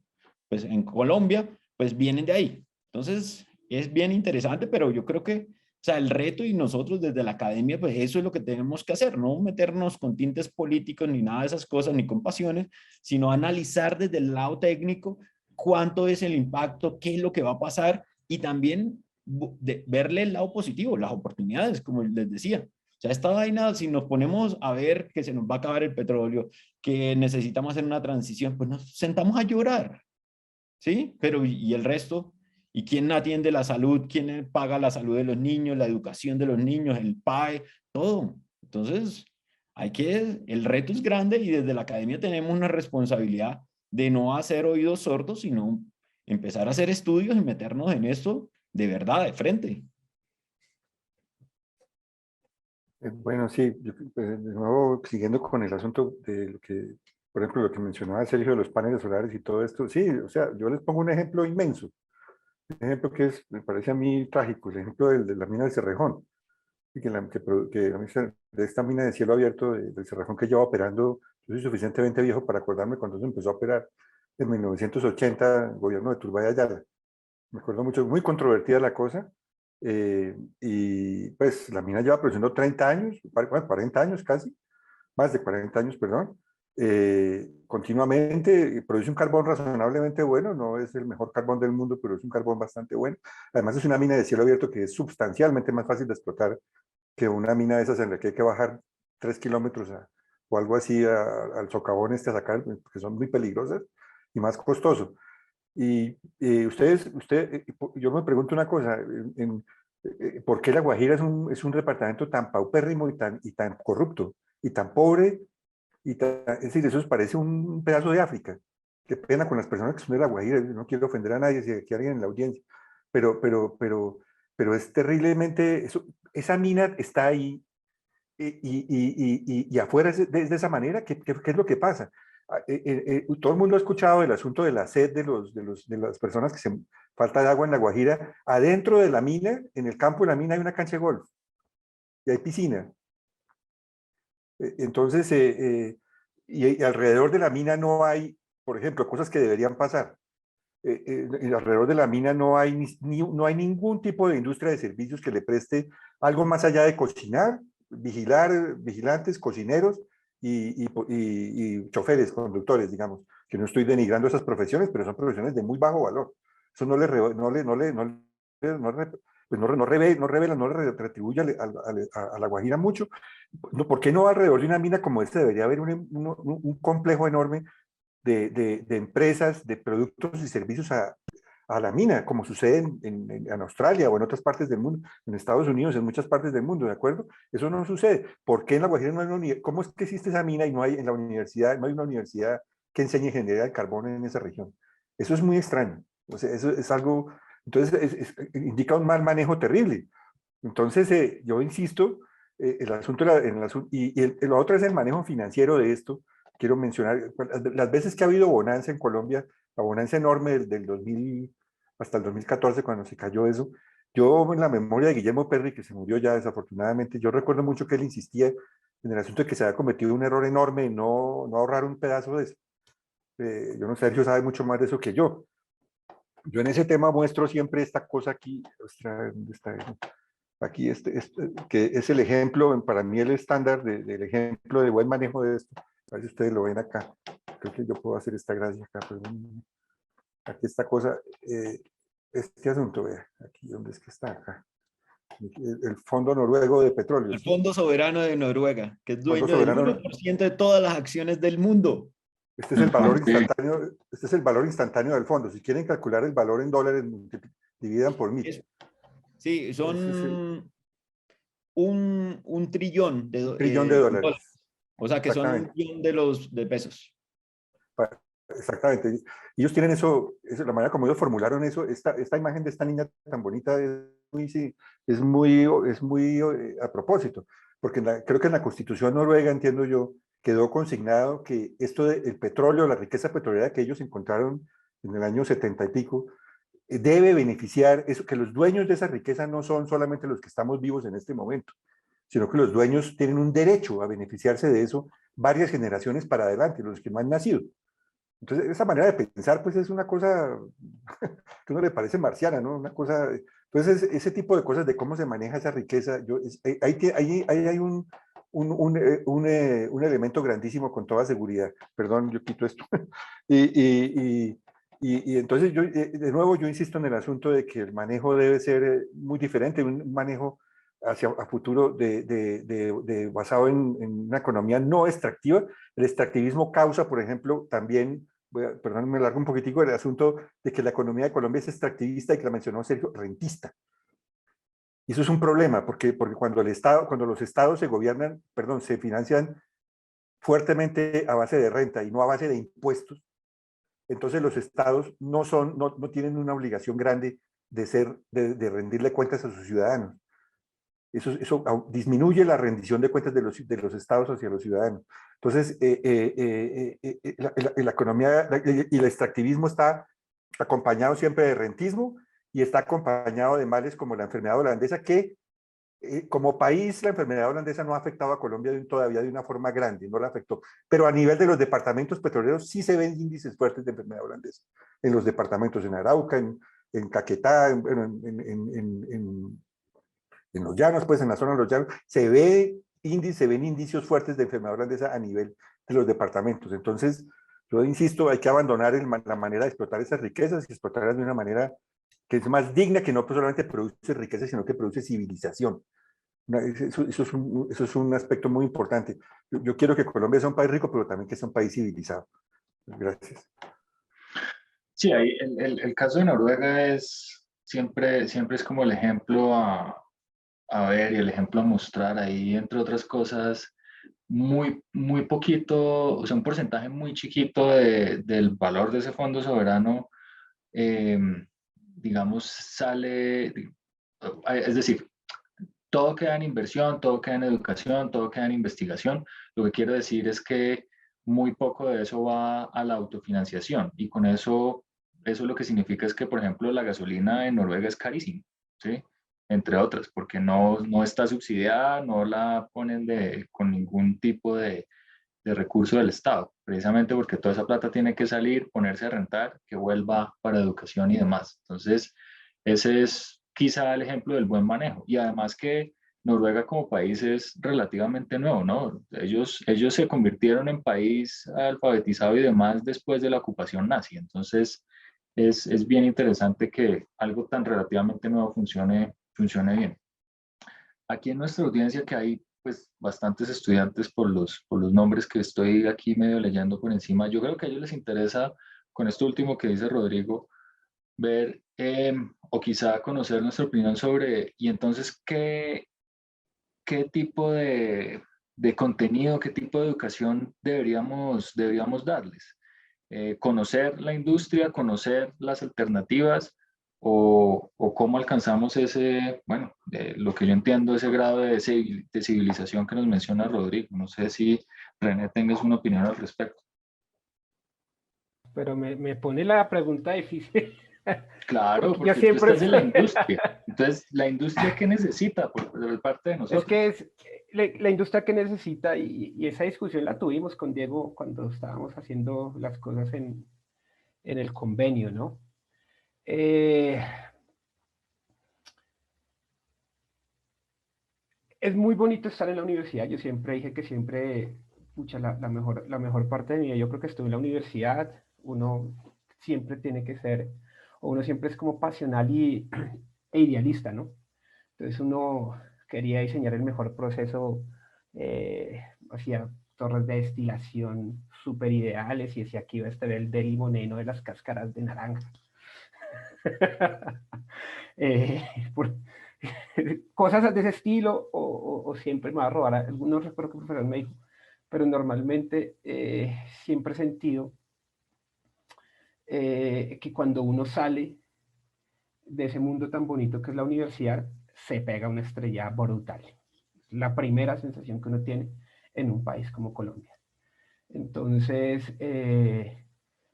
pues en Colombia, pues vienen de ahí. Entonces, es bien interesante, pero yo creo que, o sea, el reto y nosotros desde la academia, pues eso es lo que tenemos que hacer, no meternos con tintes políticos ni nada de esas cosas, ni con pasiones, sino analizar desde el lado técnico cuánto es el impacto, qué es lo que va a pasar y también verle el lado positivo, las oportunidades, como les decía. O sea, esta vaina, si nos ponemos a ver que se nos va a acabar el petróleo, que necesitamos hacer una transición, pues nos sentamos a llorar, ¿sí? Pero ¿y el resto? ¿Y quién atiende la salud? ¿Quién paga la salud de los niños, la educación de los niños, el PAE, todo? Entonces, el reto es grande y desde la academia tenemos una responsabilidad de no hacer oídos sordos, sino empezar a hacer estudios y meternos en esto de verdad, de frente. Bueno, sí, de nuevo, siguiendo con el asunto de lo que, por ejemplo, lo que mencionaba Sergio de los paneles solares y todo esto, sí, o sea, yo les pongo un ejemplo inmenso, un ejemplo que me parece a mí trágico, el ejemplo de la mina del Cerrejón, y de esta mina de cielo abierto del Cerrejón que lleva operando, yo soy suficientemente viejo para acordarme cuando se empezó a operar en 1980, el gobierno de Turbay Ayala. Me acuerdo mucho, muy controvertida la cosa, y pues la mina lleva produciendo 30 años, 40 años casi, más de 40 años, perdón, continuamente, produce un carbón razonablemente bueno, no es el mejor carbón del mundo, pero es un carbón bastante bueno. Además es una mina de cielo abierto que es sustancialmente más fácil de explotar que una mina de esas en la que hay que bajar 3 kilómetros o algo así al socavón a sacar, que son muy peligrosas y más costoso. Y yo me pregunto una cosa, ¿por qué La Guajira es un departamento tan paupérrimo y tan corrupto y tan pobre? Es decir, eso parece un pedazo de África. Qué pena con las personas que son de La Guajira, no quiero ofender a nadie, si aquí hay alguien en la audiencia, pero es terriblemente, esa mina está ahí y afuera es de esa manera. ¿Qué es lo que pasa? Todo el mundo ha escuchado el asunto de la sed de las personas que se falta de agua en La Guajira. Adentro de la mina, en el campo de la mina hay una cancha de golf y hay piscina. Entonces, y alrededor de la mina no hay, por ejemplo, cosas que deberían pasar. Alrededor de la mina no hay, no hay ningún tipo de industria de servicios que le preste algo más allá de cocinar, vigilantes, cocineros y choferes, conductores, digamos, que no estoy denigrando esas profesiones, pero son profesiones de muy bajo valor. Eso no le revela, no le retribuye a La Guajira mucho. ¿Por qué no alrededor de una mina como esta debería haber un complejo enorme de empresas, de productos y servicios a la mina, como sucede en Australia o en otras partes del mundo, en Estados Unidos, en muchas partes del mundo, ¿de acuerdo? Eso no sucede. ¿Por qué en La Guajira no hay una universidad? ¿Cómo es que existe esa mina y no hay en la universidad, no hay una universidad que enseñe ingeniería del carbón en esa región? Eso es muy extraño. O sea, eso es algo, entonces indica un mal manejo terrible. Entonces, yo insisto, el asunto, lo otro es el manejo financiero de esto. Quiero mencionar, las veces que ha habido bonanza en Colombia, la bonanza enorme del 2000 hasta el 2014, cuando se cayó eso, Yo en la memoria de Guillermo Perry, que se murió ya desafortunadamente, yo recuerdo mucho que él insistía en el asunto de que se había cometido un error enorme en no ahorrar un pedazo de eso. Yo no sé, Sergio sabe mucho más de eso que yo. Yo en ese tema muestro siempre esta cosa aquí, ¿dónde está eso? Aquí, que es el ejemplo, para mí el estándar del ejemplo de buen manejo de esto. A ver si ustedes lo ven acá. Creo que yo puedo hacer esta gracia acá. Aquí esta cosa, este asunto, vea, aquí donde es que está acá. El Fondo Noruego de Petróleo. El Fondo Soberano de Noruega, que es Fondo dueño del Soberano. 1% de todas las acciones del mundo. Este es el valor Sí. instantáneo, este es el valor instantáneo del fondo. Si quieren calcular el valor en dólares, dividan por 1000. Sí, son un trillón $1 trillón de dólares. O sea, que son 1 billón de pesos. Exactamente. Ellos tienen eso, la manera como ellos formularon eso, esta imagen de esta niña tan bonita es muy a propósito, porque creo que en la Constitución noruega, entiendo yo, quedó consignado que esto del petróleo, la riqueza petrolera que ellos encontraron en el año 70 y pico, debe beneficiar, eso, que los dueños de esa riqueza no son solamente los que estamos vivos en este momento, sino que los dueños tienen un derecho a beneficiarse de eso varias generaciones para adelante, los que no han nacido. Entonces, esa manera de pensar, pues es una cosa que a uno le parece marciana, ¿no? Una cosa, entonces, ese tipo de cosas de cómo se maneja esa riqueza, ahí hay un elemento grandísimo con toda seguridad. Perdón, yo quito esto. Y entonces, de nuevo, yo insisto en el asunto de que el manejo debe ser muy diferente, un manejo hacia a futuro basado en una economía no extractiva. El extractivismo causa, por ejemplo, también, perdón, me largo un poquitico el asunto de que la economía de Colombia es extractivista y que la mencionó Sergio, rentista. Y eso es un problema, porque cuando los estados se gobiernan, perdón, se financian fuertemente a base de renta y no a base de impuestos, entonces los estados no tienen una obligación grande de rendirle cuentas a sus ciudadanos. Eso disminuye la rendición de cuentas de los estados hacia los ciudadanos. Entonces, la economía y el extractivismo está acompañado siempre de rentismo y está acompañado de males como la enfermedad holandesa, que como país la enfermedad holandesa no ha afectado a Colombia todavía de una forma grande, no la afectó. Pero a nivel de los departamentos petroleros sí se ven índices fuertes de enfermedad holandesa. En los departamentos, en Arauca, en Caquetá, en los llanos, pues en la zona de los llanos, se ven indicios fuertes de enfermedad holandesa a nivel de los departamentos. Entonces, yo insisto, hay que abandonar la manera de explotar esas riquezas y explotarlas de una manera que es más digna, que no solamente produce riqueza, sino que produce civilización. Eso es un aspecto muy importante. Yo quiero que Colombia sea un país rico, pero también que sea un país civilizado. Gracias. Sí, ahí el caso de Noruega siempre es como el ejemplo a ver y el ejemplo a mostrar ahí, entre otras cosas, muy poquito, o sea, un porcentaje muy chiquito del valor de ese fondo soberano, digamos, sale, es decir, todo queda en inversión, todo queda en educación, todo queda en investigación. Lo que quiero decir es que muy poco de eso va a la autofinanciación y con eso lo que significa es que, por ejemplo, la gasolina en Noruega es carísima, ¿sí? Entre otras, porque no está subsidiada, no la ponen con ningún tipo de recurso del Estado, precisamente porque toda esa plata tiene que salir, ponerse a rentar, que vuelva para educación y demás. Entonces, ese es quizá el ejemplo del buen manejo. Y además que Noruega como país es relativamente nuevo, ¿no? Ellos se convirtieron en país alfabetizado y demás después de la ocupación nazi. Entonces, es bien interesante que algo tan relativamente nuevo funcione bien. Aquí en nuestra audiencia que hay pues bastantes estudiantes por los nombres que estoy aquí medio leyendo por encima, yo creo que a ellos les interesa con esto último que dice Rodrigo, ver o quizá conocer nuestra opinión sobre, y entonces, ¿qué tipo de contenido, qué tipo de educación deberíamos darles? Conocer la industria, conocer las alternativas o cómo alcanzamos ese, bueno, lo que yo entiendo, ese grado de civilización que nos menciona Rodrigo. No sé si René tengas una opinión al respecto. Pero me pone la pregunta difícil. Claro, porque yo siempre tú estás en la industria. entonces, ¿la industria qué necesita por parte de nosotros? Es que la industria que necesita, y esa discusión la tuvimos con Diego cuando estábamos haciendo las cosas en el convenio, ¿no? Es muy bonito estar en la universidad. Yo siempre dije que siempre, pucha, la mejor parte de mi vida, yo creo que estuve en la universidad. Uno siempre tiene que ser, o uno siempre es como pasional e idealista, ¿no? Entonces uno quería diseñar el mejor proceso, hacía torres de destilación súper ideales y decía que iba a estar el de limoneno de las cáscaras de naranja. eh, por, cosas de ese estilo, o siempre me va a robar, algunos recuerdo que el profesor me dijo, pero normalmente siempre he sentido que cuando uno sale de ese mundo tan bonito que es la universidad, se pega una estrella brutal. La primera sensación que uno tiene en un país como Colombia. Entonces,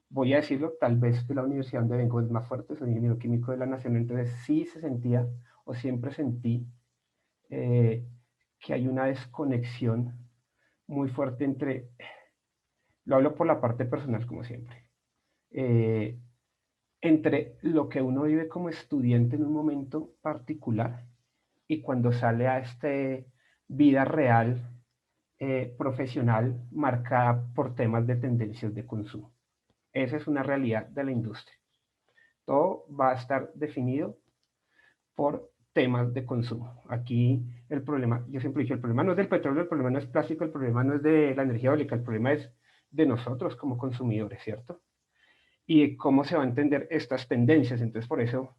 voy a decirlo, tal vez de la universidad donde vengo es más fuerte, soy ingeniero químico de la Nación, entonces sí se sentía, o siempre sentí, que hay una desconexión muy fuerte entre, lo hablo por la parte personal como siempre, eh, entre lo que uno vive como estudiante en un momento particular y cuando sale a esta vida real, profesional, marcada por temas de tendencias de consumo. Esa es una realidad de la industria. Todo va a estar definido por temas de consumo. Aquí el problema, yo siempre he dicho, el problema no es del petróleo, el problema no es plástico, el problema no es de la energía eólica, el problema es de nosotros como consumidores, ¿cierto? Y de cómo se va a entender estas tendencias. Entonces, por eso,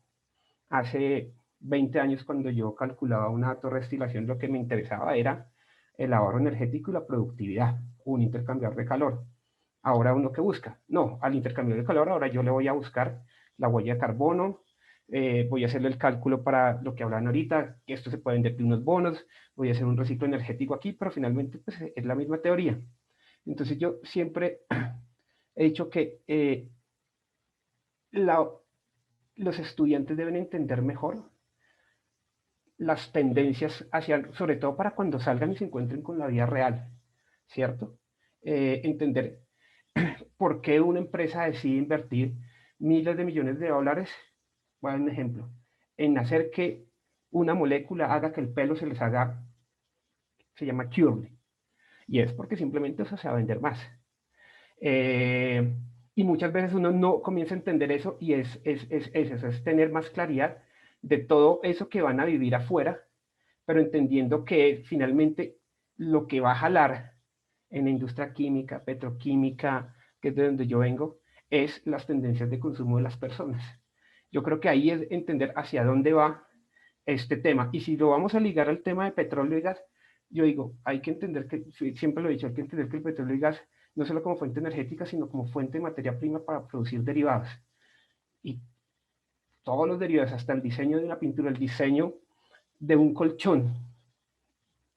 hace 20 años, cuando yo calculaba una torre de destilación, lo que me interesaba era el ahorro energético y la productividad, un intercambiador de calor. Ahora uno que busca, no, al intercambiador de calor, ahora yo le voy a buscar la huella de carbono, voy a hacerle el cálculo para lo que hablan ahorita, que esto se puede vender de unos bonos, voy a hacer un reciclo energético aquí, pero finalmente pues, es la misma teoría. Entonces yo siempre he dicho que los estudiantes deben entender mejor las tendencias hacia, sobre todo para cuando salgan y se encuentren con la vida real, ¿cierto? Entender por qué una empresa decide invertir miles de millones de dólares, voy a dar un ejemplo, en hacer que una molécula haga que el pelo se les haga, se llama curly, y es porque simplemente eso se va a vender más. Y muchas veces uno no comienza a entender eso y es eso, es tener más claridad de todo eso que van a vivir afuera, pero entendiendo que finalmente lo que va a jalar en la industria química, petroquímica, que es de donde yo vengo, es las tendencias de consumo de las personas. Yo creo que ahí es entender hacia dónde va este tema. Y si lo vamos a ligar al tema de petróleo y gas, yo digo, hay que entender que, siempre lo he dicho, hay que entender que el petróleo y gas no solo como fuente energética, sino como fuente de materia prima para producir derivados. Y todos los derivados, hasta el diseño de una pintura, el diseño de un colchón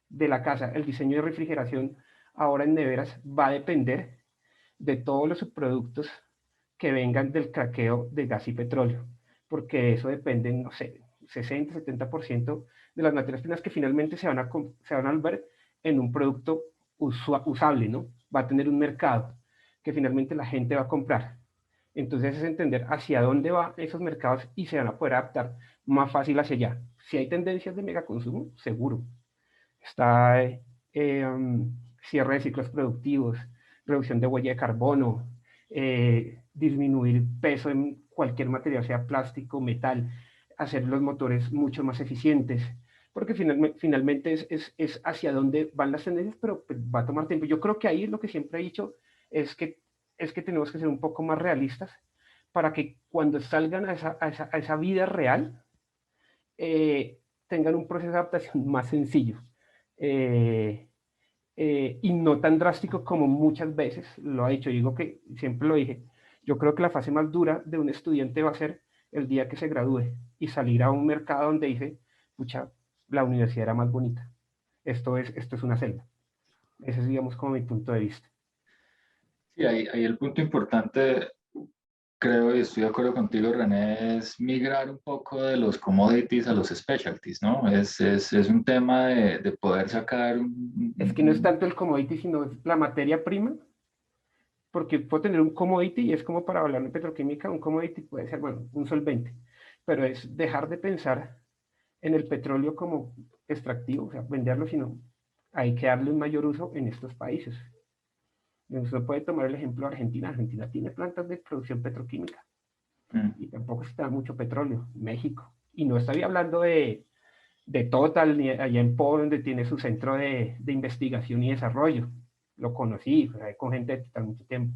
de la casa, el diseño de refrigeración ahora en neveras va a depender de todos los subproductos que vengan del craqueo de gas y petróleo, porque eso depende, no sé, 60-70% de las materias primas que finalmente se van a volver en un producto usable, ¿no? Va a tener un mercado que finalmente la gente va a comprar. Entonces es entender hacia dónde van esos mercados y se van a poder adaptar más fácil hacia allá. Si hay tendencias de megaconsumo, seguro. Está cierre de ciclos productivos, reducción de huella de carbono, disminuir peso en cualquier material, sea plástico, metal, hacer los motores mucho más eficientes, porque finalmente es hacia dónde van las tendencias, pero pues, va a tomar tiempo. Yo creo que ahí lo que siempre he dicho es que tenemos que ser un poco más realistas para que cuando salgan a esa vida real, tengan un proceso de adaptación más sencillo. Y no tan drástico como muchas veces lo ha dicho. Digo que siempre lo dije. Yo creo que la fase más dura de un estudiante va a ser el día que se gradúe y salir a un mercado donde dice, pucha, la universidad era más bonita. Esto es una selva. Ese es, digamos, como mi punto de vista. Sí, ahí el punto importante creo y estoy de acuerdo contigo, René, es migrar un poco de los commodities a los specialties, ¿no? Es un tema de poder sacar Es que no es tanto el commodity, sino la materia prima, porque puedo tener un commodity y es como para hablar de petroquímica, un commodity puede ser, bueno, un solvente, pero es dejar de pensar en el petróleo como extractivo, o sea, venderlo, sino hay que darle un mayor uso en estos países. Usted puede tomar el ejemplo de Argentina. Argentina tiene plantas de producción petroquímica y tampoco se da mucho petróleo. México. Y no estoy hablando de Total, ni allá en Po, donde tiene su centro de investigación y desarrollo. Lo conocí, con gente de Total mucho tiempo.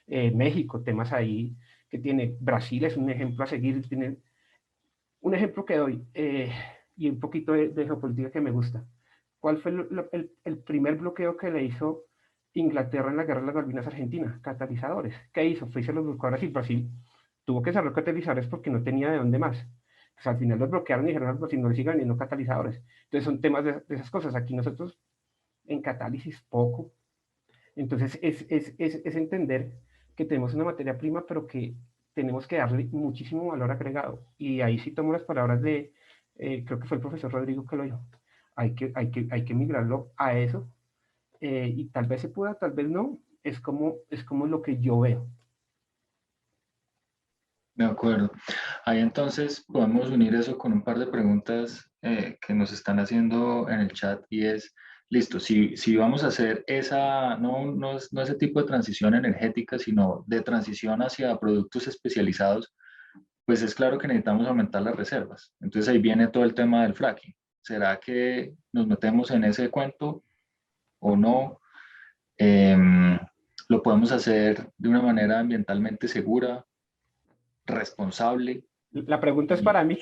México, temas ahí que tiene. Brasil es un ejemplo a seguir. Tiene un ejemplo que doy, y un poquito de geopolítica que me gusta. ¿Cuál fue el primer bloqueo que le hizo Inglaterra en la guerra de las Malvinas Argentina? Catalizadores. ¿Qué hizo? Fue y se los buscó a Brasil. Brasil tuvo que cerrar catalizadores porque no tenía de dónde más. Pues al final los bloquearon y dijeron, pues si no le sigan vendiendo catalizadores. Entonces son temas de esas cosas. Aquí nosotros en catálisis poco. Entonces es entender que tenemos una materia prima, pero que tenemos que darle muchísimo valor agregado. Y ahí sí tomo las palabras de, creo que fue el profesor Rodrigo que lo dijo. Hay que migrarlo a eso, y tal vez se pueda, tal vez no. Es como lo que yo veo. De acuerdo. Ahí entonces podemos unir eso con un par de preguntas que nos están haciendo en el chat y es, listo, si vamos a hacer esa, no ese tipo de transición energética, sino de transición hacia productos especializados, pues es claro que necesitamos aumentar las reservas. Entonces ahí viene todo el tema del fracking. ¿Será que nos metemos en ese cuento o no? Em, ¿Lo podemos hacer de una manera ambientalmente segura, responsable? La pregunta es Y para mí.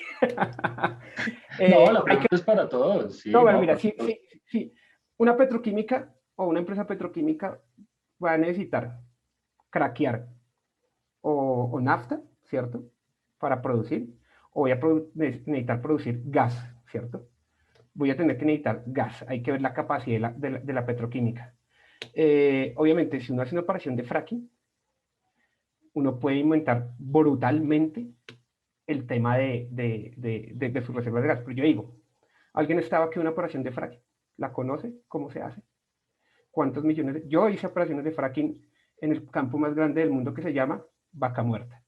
no, la Hay que, pregunta es para todos, no, sí, bueno, no, mira, por sí, supuesto. sí, sí. Una petroquímica o una empresa petroquímica va a necesitar craquear o nafta, ¿cierto? Para producir, o voy a necesitar producir gas, ¿cierto? Voy a tener que necesitar gas. Hay que ver la capacidad de la petroquímica. Obviamente, si uno hace una operación de fracking, uno puede aumentar brutalmente el tema de sus reservas de gas. Pero yo digo, alguien estaba aquí en una operación de fracking, ¿la conoce? ¿Cómo se hace? ¿Cuántos millones? Yo hice operaciones de fracking en el campo más grande del mundo que se llama Vaca Muerta.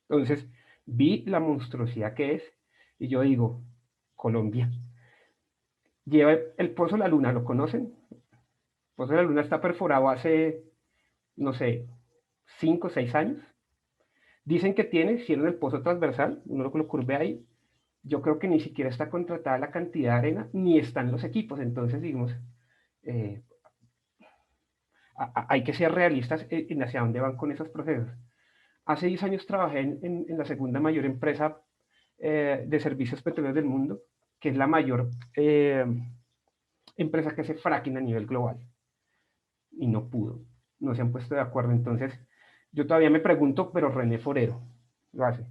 Entonces, vi la monstruosidad que es y yo digo, Colombia, lleva el Pozo de la Luna, ¿lo conocen? El Pozo de la Luna está perforado hace, no sé, 5 o 6 años. Dicen que tiene, hicieron el pozo transversal, uno lo curve ahí. Yo creo que ni siquiera está contratada la cantidad de arena, ni están los equipos. Entonces, digamos, eh, hay que ser realistas en hacia dónde van con esos procesos. Hace 10 años trabajé en la segunda mayor empresa de servicios petroleros del mundo, que es la mayor empresa que hace fracking a nivel global. Y no pudo, no se han puesto de acuerdo. Entonces, yo todavía me pregunto, pero René Forero lo hace.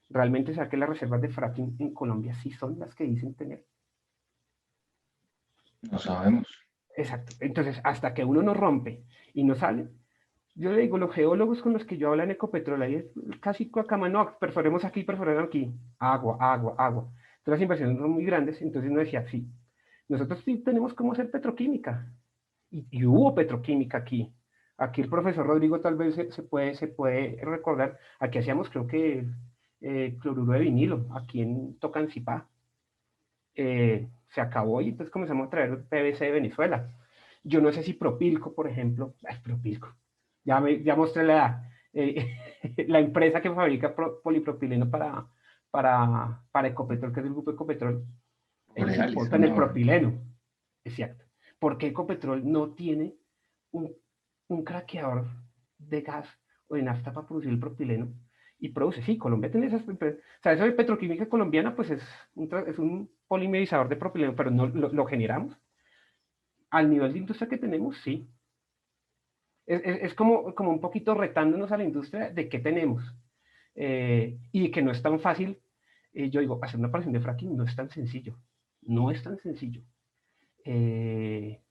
¿Realmente será que las reservas de fracking en Colombia sí son las que dicen tener? No sabemos. Exacto. Entonces, hasta que uno no rompe y no sale, yo le digo, los geólogos con los que yo hablo en Ecopetrol, ahí es casi cuacama, no, perforemos aquí, perforemos aquí, agua, agua, agua. Entonces las inversiones son muy grandes, entonces uno decía, sí, nosotros sí tenemos cómo hacer petroquímica. Y hubo petroquímica aquí. Aquí el profesor Rodrigo tal vez se puede recordar, aquí hacíamos creo que cloruro de vinilo, aquí en Tocancipá. Se acabó y entonces comenzamos a traer PVC de Venezuela. Yo no sé si Propilco, por ejemplo, Propilco, ya mostré la empresa que fabrica polipropileno para Ecopetrol, que es el grupo Ecopetrol, ellos Borealis, importan el no. propileno, es cierto. ¿Por qué Ecopetrol no tiene un, un craqueador de gas o de nafta para producir el propileno? Y produce, sí, Colombia tiene esas, o sea, eso de petroquímica colombiana, pues es un polimerizador de propileno, pero no lo generamos. Al nivel de industria que tenemos, sí. Es como un poquito retándonos a la industria de qué tenemos. Y que no es tan fácil. Yo digo, hacer una operación de fracking no es tan sencillo. No es tan sencillo. Eh,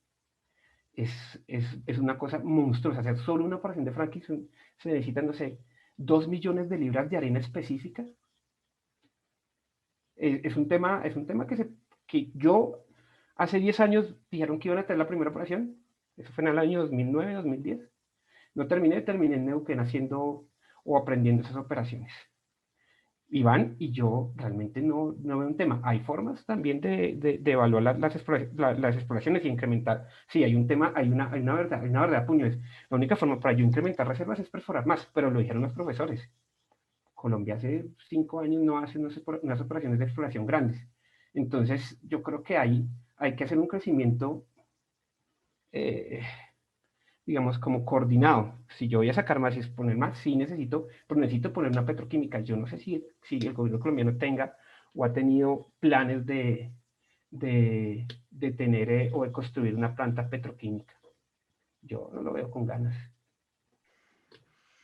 es una cosa monstruosa. Hacer solo una operación de fracking se necesitan, no sé, 2 millones de libras de arena específica. Es un tema que yo, hace 10 años dijeron que iban a tener la primera operación. Eso fue en el año 2009, 2010. No terminé en Neuquén haciendo o aprendiendo esas operaciones. Iván y yo realmente no veo un tema. Hay formas también de evaluar las exploraciones y incrementar. Sí, hay un tema, hay una verdad, puño. La única forma para yo incrementar reservas es perforar más, pero lo dijeron los profesores. Colombia hace 5 años no hace unas operaciones de exploración grandes. Entonces, yo creo que hay que hacer un crecimiento, digamos, como coordinado. Si yo voy a sacar más y exponer más, sí necesito poner una petroquímica. Yo no sé si el gobierno colombiano tenga o ha tenido planes de tener o de construir una planta petroquímica. Yo no lo veo con ganas.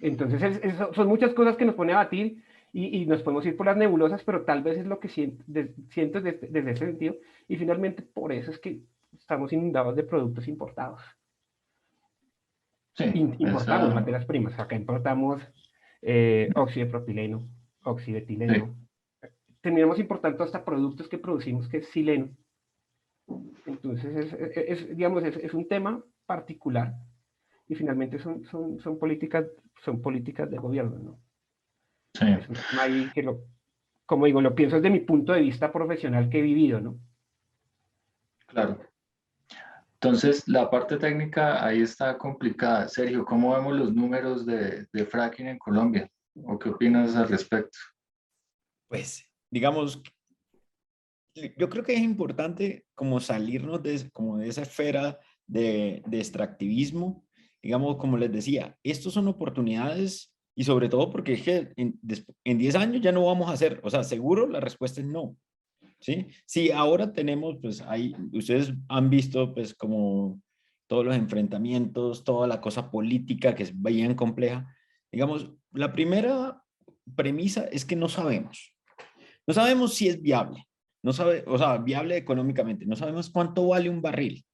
Entonces, son muchas cosas que nos pone a batir y nos podemos ir por las nebulosas, pero tal vez es lo que siento desde ese sentido. Y finalmente, por eso es que estamos inundados de productos importados. Sí, Importamos materias primas. Acá importamos óxido de propileno, óxido de etileno. Sí. Terminamos importando hasta productos que producimos, que es sileno. Entonces, digamos, es un tema particular y finalmente son políticas de gobierno, ¿no? Sí. Es un tema ahí que como digo, lo pienso desde mi punto de vista profesional que he vivido, ¿no? Claro. Entonces, la parte técnica ahí está complicada. Sergio, ¿cómo vemos los números de fracking en Colombia? ¿O qué opinas al respecto? Pues, digamos, yo creo que es importante como salirnos de esa esfera de extractivismo. Digamos, como les decía, estos son oportunidades y sobre todo porque es que en 10 años ya no vamos a hacer, o sea, seguro la respuesta es no. ¿Sí? Sí, ahora tenemos, pues ahí, ustedes han visto pues como todos los enfrentamientos, toda la cosa política que es bien compleja. Digamos, la primera premisa es que no sabemos. No sabemos si es viable. No sabe, o sea, viable económicamente. No sabemos cuánto vale un barril.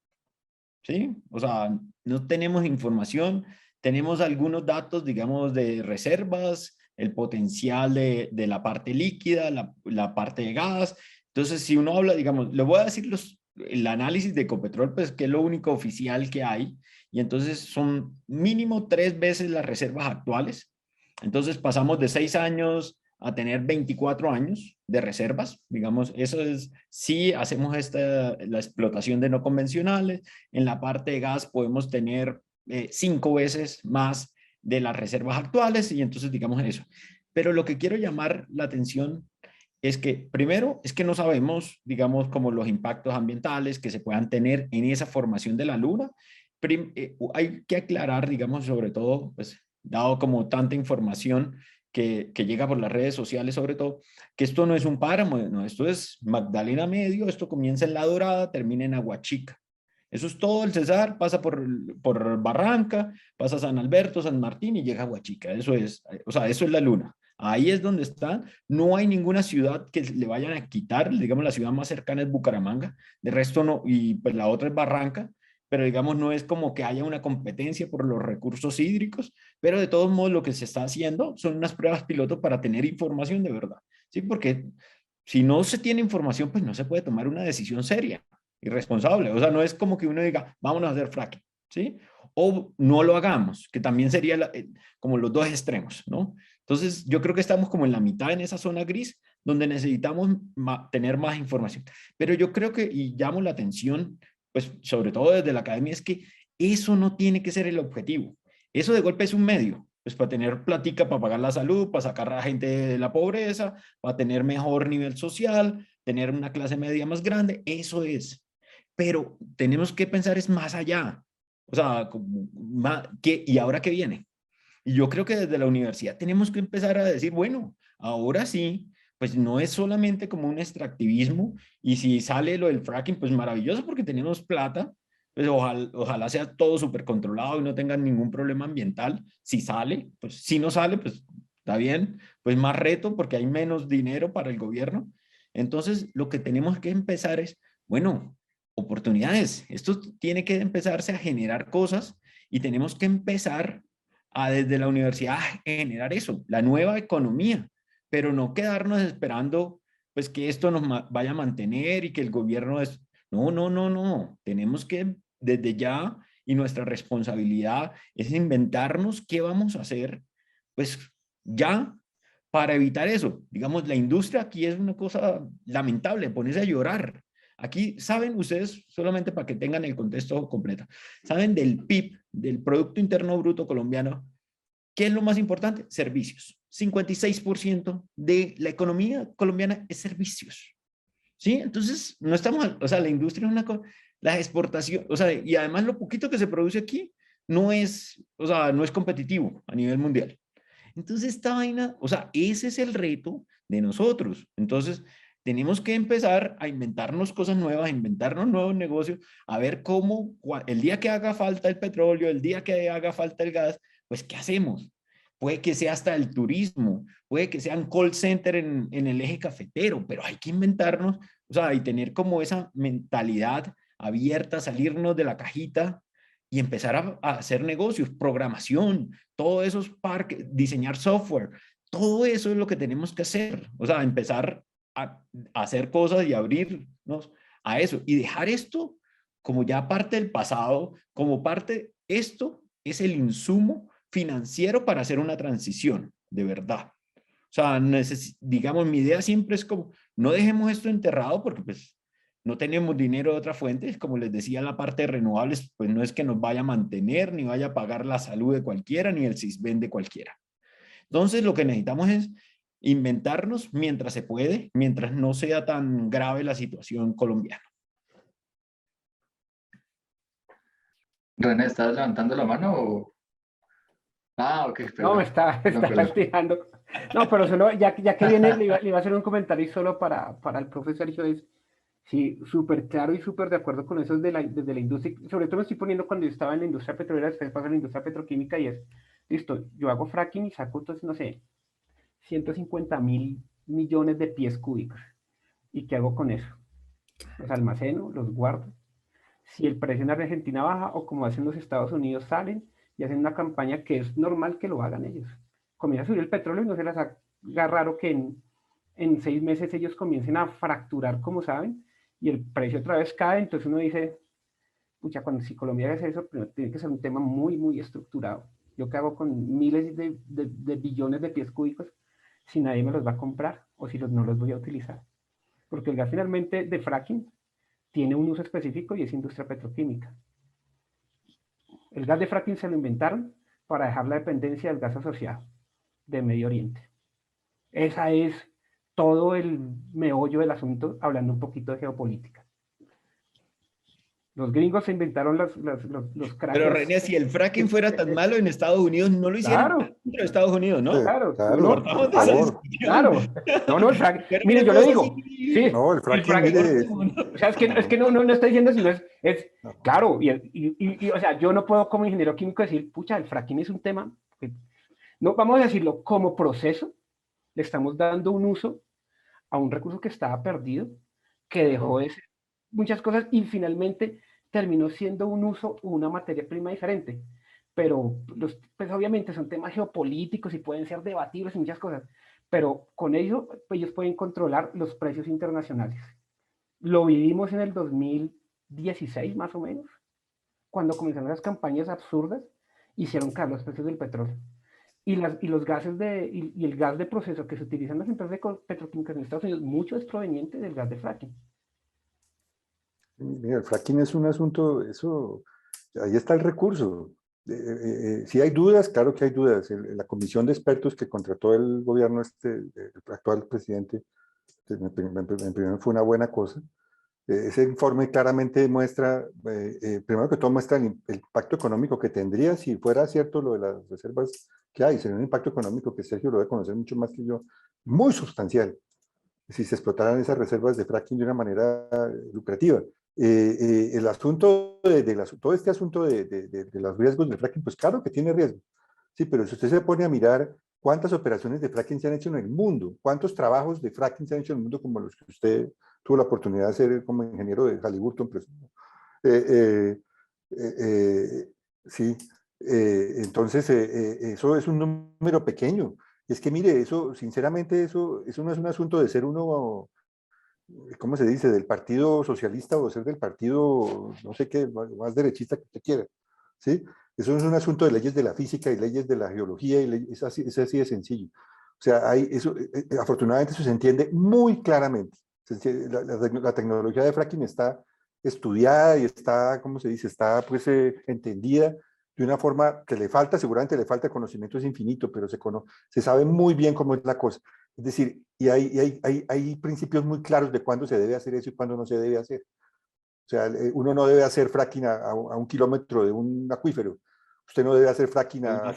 ¿Sí? O sea, no tenemos información. Tenemos algunos datos, digamos, de reservas, el potencial de la parte líquida, la parte de gas. Entonces, si uno habla, digamos, le voy a decir el análisis de Ecopetrol, pues que es lo único oficial que hay, y entonces son mínimo 3 veces las reservas actuales. Entonces pasamos de 6 años a tener 24 años de reservas, digamos, eso es, si hacemos la explotación de no convencionales, en la parte de gas podemos tener 5 veces más de las reservas actuales, y entonces digamos eso. Pero lo que quiero llamar la atención es que, primero, es que no sabemos, digamos, como los impactos ambientales que se puedan tener en esa formación de la luna. Hay que aclarar, digamos, sobre todo, pues, dado como tanta información que llega por las redes sociales, sobre todo, que esto no es un páramo, no, esto es Magdalena Medio, esto comienza en La Dorada, termina en Aguachica. Eso es todo el Cesar, pasa por Barranca, pasa San Alberto, San Martín y llega a Aguachica. Eso es, o sea, eso es la luna. Ahí es donde está. No hay ninguna ciudad que le vayan a quitar. Digamos, la ciudad más cercana es Bucaramanga. De resto no, y pues la otra es Barranca. Pero digamos, no es como que haya una competencia por los recursos hídricos. Pero de todos modos, lo que se está haciendo son unas pruebas piloto para tener información de verdad. ¿Sí? Porque si no se tiene información, pues no se puede tomar una decisión seria y responsable. O sea, no es como que uno diga, vámonos a hacer fracking, ¿sí? O no lo hagamos, que también sería como los dos extremos, ¿no? Entonces, yo creo que estamos como en la mitad en esa zona gris, donde necesitamos tener más información. Pero yo creo que, y llamo la atención, pues sobre todo desde la academia, es que eso no tiene que ser el objetivo. Eso de golpe es un medio, pues para tener platica, para pagar la salud, para sacar a la gente de la pobreza, para tener mejor nivel social, tener una clase media más grande, eso es. Pero tenemos que pensar es más allá. O sea, ¿y ahora qué viene? Y yo creo que desde la universidad tenemos que empezar a decir, bueno, ahora sí, pues no es solamente como un extractivismo, y si sale lo del fracking, pues maravilloso porque tenemos plata, pues ojalá sea todo súper controlado y no tengan ningún problema ambiental. Si sale, pues si no sale, pues está bien, pues más reto porque hay menos dinero para el gobierno. Entonces, lo que tenemos que empezar es, bueno, oportunidades. Esto tiene que empezarse a generar cosas y tenemos que empezar a desde la universidad generar eso, la nueva economía, pero no quedarnos esperando pues que esto nos vaya a mantener y que el gobierno es... No, no, no, no. Tenemos que desde ya, y nuestra responsabilidad es inventarnos qué vamos a hacer pues ya para evitar eso. Digamos, la industria aquí es una cosa lamentable, ponerse a llorar. Aquí, ¿saben ustedes, solamente para que tengan el contexto completo, saben del PIB, del Producto Interno Bruto colombiano, qué es lo más importante? Servicios. 56% de la economía colombiana es servicios. ¿Sí? Entonces, no estamos, o sea, la industria es una cosa, la exportación, o sea, y además lo poquito que se produce aquí no es, o sea, no es competitivo a nivel mundial. Entonces, esta vaina, o sea, ese es el reto de nosotros. Entonces, tenemos que empezar a inventarnos cosas nuevas, a inventarnos nuevos negocios, a ver cómo, el día que haga falta el petróleo, el día que haga falta el gas, pues, ¿qué hacemos? Puede que sea hasta el turismo, puede que sean call center en el eje cafetero, pero hay que inventarnos, o sea, y tener como esa mentalidad abierta, salirnos de la cajita y empezar a hacer negocios, programación, todos esos parques, diseñar software, todo eso es lo que tenemos que hacer, o sea, empezar a hacer cosas y abrirnos a eso y dejar esto como ya parte del pasado, como parte, esto es el insumo financiero para hacer una transición, de verdad. O sea, digamos, mi idea siempre es como, no dejemos esto enterrado porque pues no tenemos dinero de otra fuente, como les decía, la parte de renovables, pues no es que nos vaya a mantener, ni vaya a pagar la salud de cualquiera, ni el CISBEN de cualquiera. Entonces, lo que necesitamos es inventarnos mientras se puede, mientras no sea tan grave la situación colombiana. René, ¿estás levantando la mano o...? Ah, ok, No, me perdón. está Perdón. estirando. No, pero solo, ya que viene, le iba a hacer un comentario solo para el profe Sergio. Sí, súper claro y súper de acuerdo con eso desde la industria. Sobre todo me estoy poniendo cuando yo estaba en la industria petrolera, después paso a la industria petroquímica y es, listo, yo hago fracking y saco, entonces, no sé, 150.000 millones de pies cúbicos. ¿Y qué hago con eso? Los almaceno, los guardo. Si el precio en Argentina baja o como hacen los Estados Unidos, salen y hacen una campaña que es normal que lo hagan ellos. Comienza a subir el petróleo y no se les haga raro que en 6 meses ellos comiencen a fracturar, como saben, y el precio otra vez cae. Entonces uno dice, pucha, cuando si Colombia hace eso, primero tiene que ser un tema muy, muy estructurado. ¿Yo qué hago con miles de billones de pies cúbicos si nadie me los va a comprar o si no los voy a utilizar? Porque el gas finalmente de fracking tiene un uso específico y es industria petroquímica. El gas de fracking se lo inventaron para dejar la dependencia del gas asociado de Medio Oriente. Esa es todo el meollo del asunto, hablando un poquito de geopolítica. Los gringos se inventaron los crackers. Pero René, si el fracking fuera tan malo en Estados Unidos, no lo hicieran Claro, dentro de Estados Unidos, ¿no? claro, Claro, por Cortamos de esa favor. discusión. claro. No, el fracking. Pero Mire, es yo le cosa digo, así, sí, No, el el fracking, fracking. mire, O sea, es que no está diciendo, sino no. claro, o sea, yo no puedo como ingeniero químico decir, pucha, el fracking es un tema, no, vamos a decirlo, como proceso, le estamos dando un uso a un recurso que estaba perdido, que dejó de ser muchas cosas y finalmente terminó siendo un uso o una materia prima diferente. Pero pues obviamente son temas geopolíticos y pueden ser debatibles y muchas cosas, pero con ello pues, ellos pueden controlar los precios internacionales. Lo vivimos en el 2016 más o menos, cuando comenzaron las campañas absurdas, hicieron caer los precios del petróleo. Los gases y el gas de proceso que se utilizan en las empresas petroquímicas en Estados Unidos, mucho es proveniente del gas de fracking. Mira, el fracking es un asunto, eso, ahí está el recurso. Si hay dudas, claro que hay dudas. La comisión de expertos que contrató el gobierno, el actual presidente, en primer fue una buena cosa. Ese informe claramente muestra, primero que todo muestra el impacto económico que tendría si fuera cierto lo de las reservas que hay. Sería un impacto económico que Sergio lo debe conocer mucho más que yo, muy sustancial, si se explotaran esas reservas de fracking de una manera lucrativa. El asunto todo este asunto de los riesgos del fracking, pues claro que tiene riesgo. Sí, pero si usted se pone a mirar cuántas operaciones de fracking se han hecho en el mundo, cuántos trabajos de fracking se han hecho en el mundo como los que usted tuvo la oportunidad de hacer como ingeniero de Halliburton, pues, sí, Entonces, eso es un número pequeño. Y es que, mire, eso, sinceramente, eso no es un asunto de ser uno, ¿cómo se dice?, del partido socialista o ser del partido, no sé qué, más derechista que usted quiera, ¿sí? Eso es un asunto de leyes de la física y leyes de la geología, y es así de sencillo. O sea, afortunadamente eso se entiende muy claramente. La tecnología de fracking está estudiada y está, ¿cómo se dice?, está pues entendida de una forma que le falta, seguramente le falta, conocimiento es infinito, pero se sabe muy bien cómo es la cosa. Es decir, y hay principios muy claros de cuándo se debe hacer eso y cuándo no se debe hacer. O sea, uno no debe hacer fracking a 1 kilómetro de un acuífero. Usted no debe hacer fracking a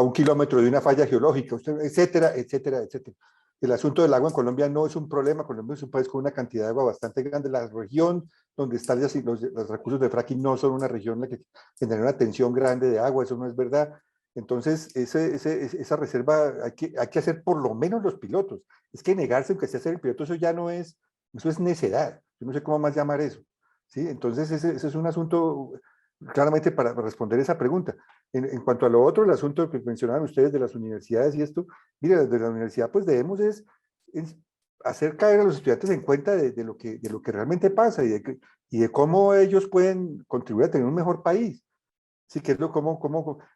1 kilómetro de una falla geológica, etcétera, etcétera, etcétera. El asunto del agua en Colombia no es un problema. Colombia es un país con una cantidad de agua bastante grande. La región donde están los recursos de fracking no son una región en la que genera una tensión grande de agua. Eso no es verdad. Entonces, esa reserva hay que hacer por lo menos los pilotos. Es que negarse aunque sea hacer el piloto, eso ya no es, eso es necedad. Yo no sé cómo más llamar eso. ¿Sí? Entonces, ese es un asunto, claramente, para responder esa pregunta. En cuanto a lo otro, el asunto que mencionaban ustedes de las universidades y esto, mire, desde la universidad pues debemos es hacer caer a los estudiantes en cuenta de lo que realmente pasa y de cómo ellos pueden contribuir a tener un mejor país. Sí, que es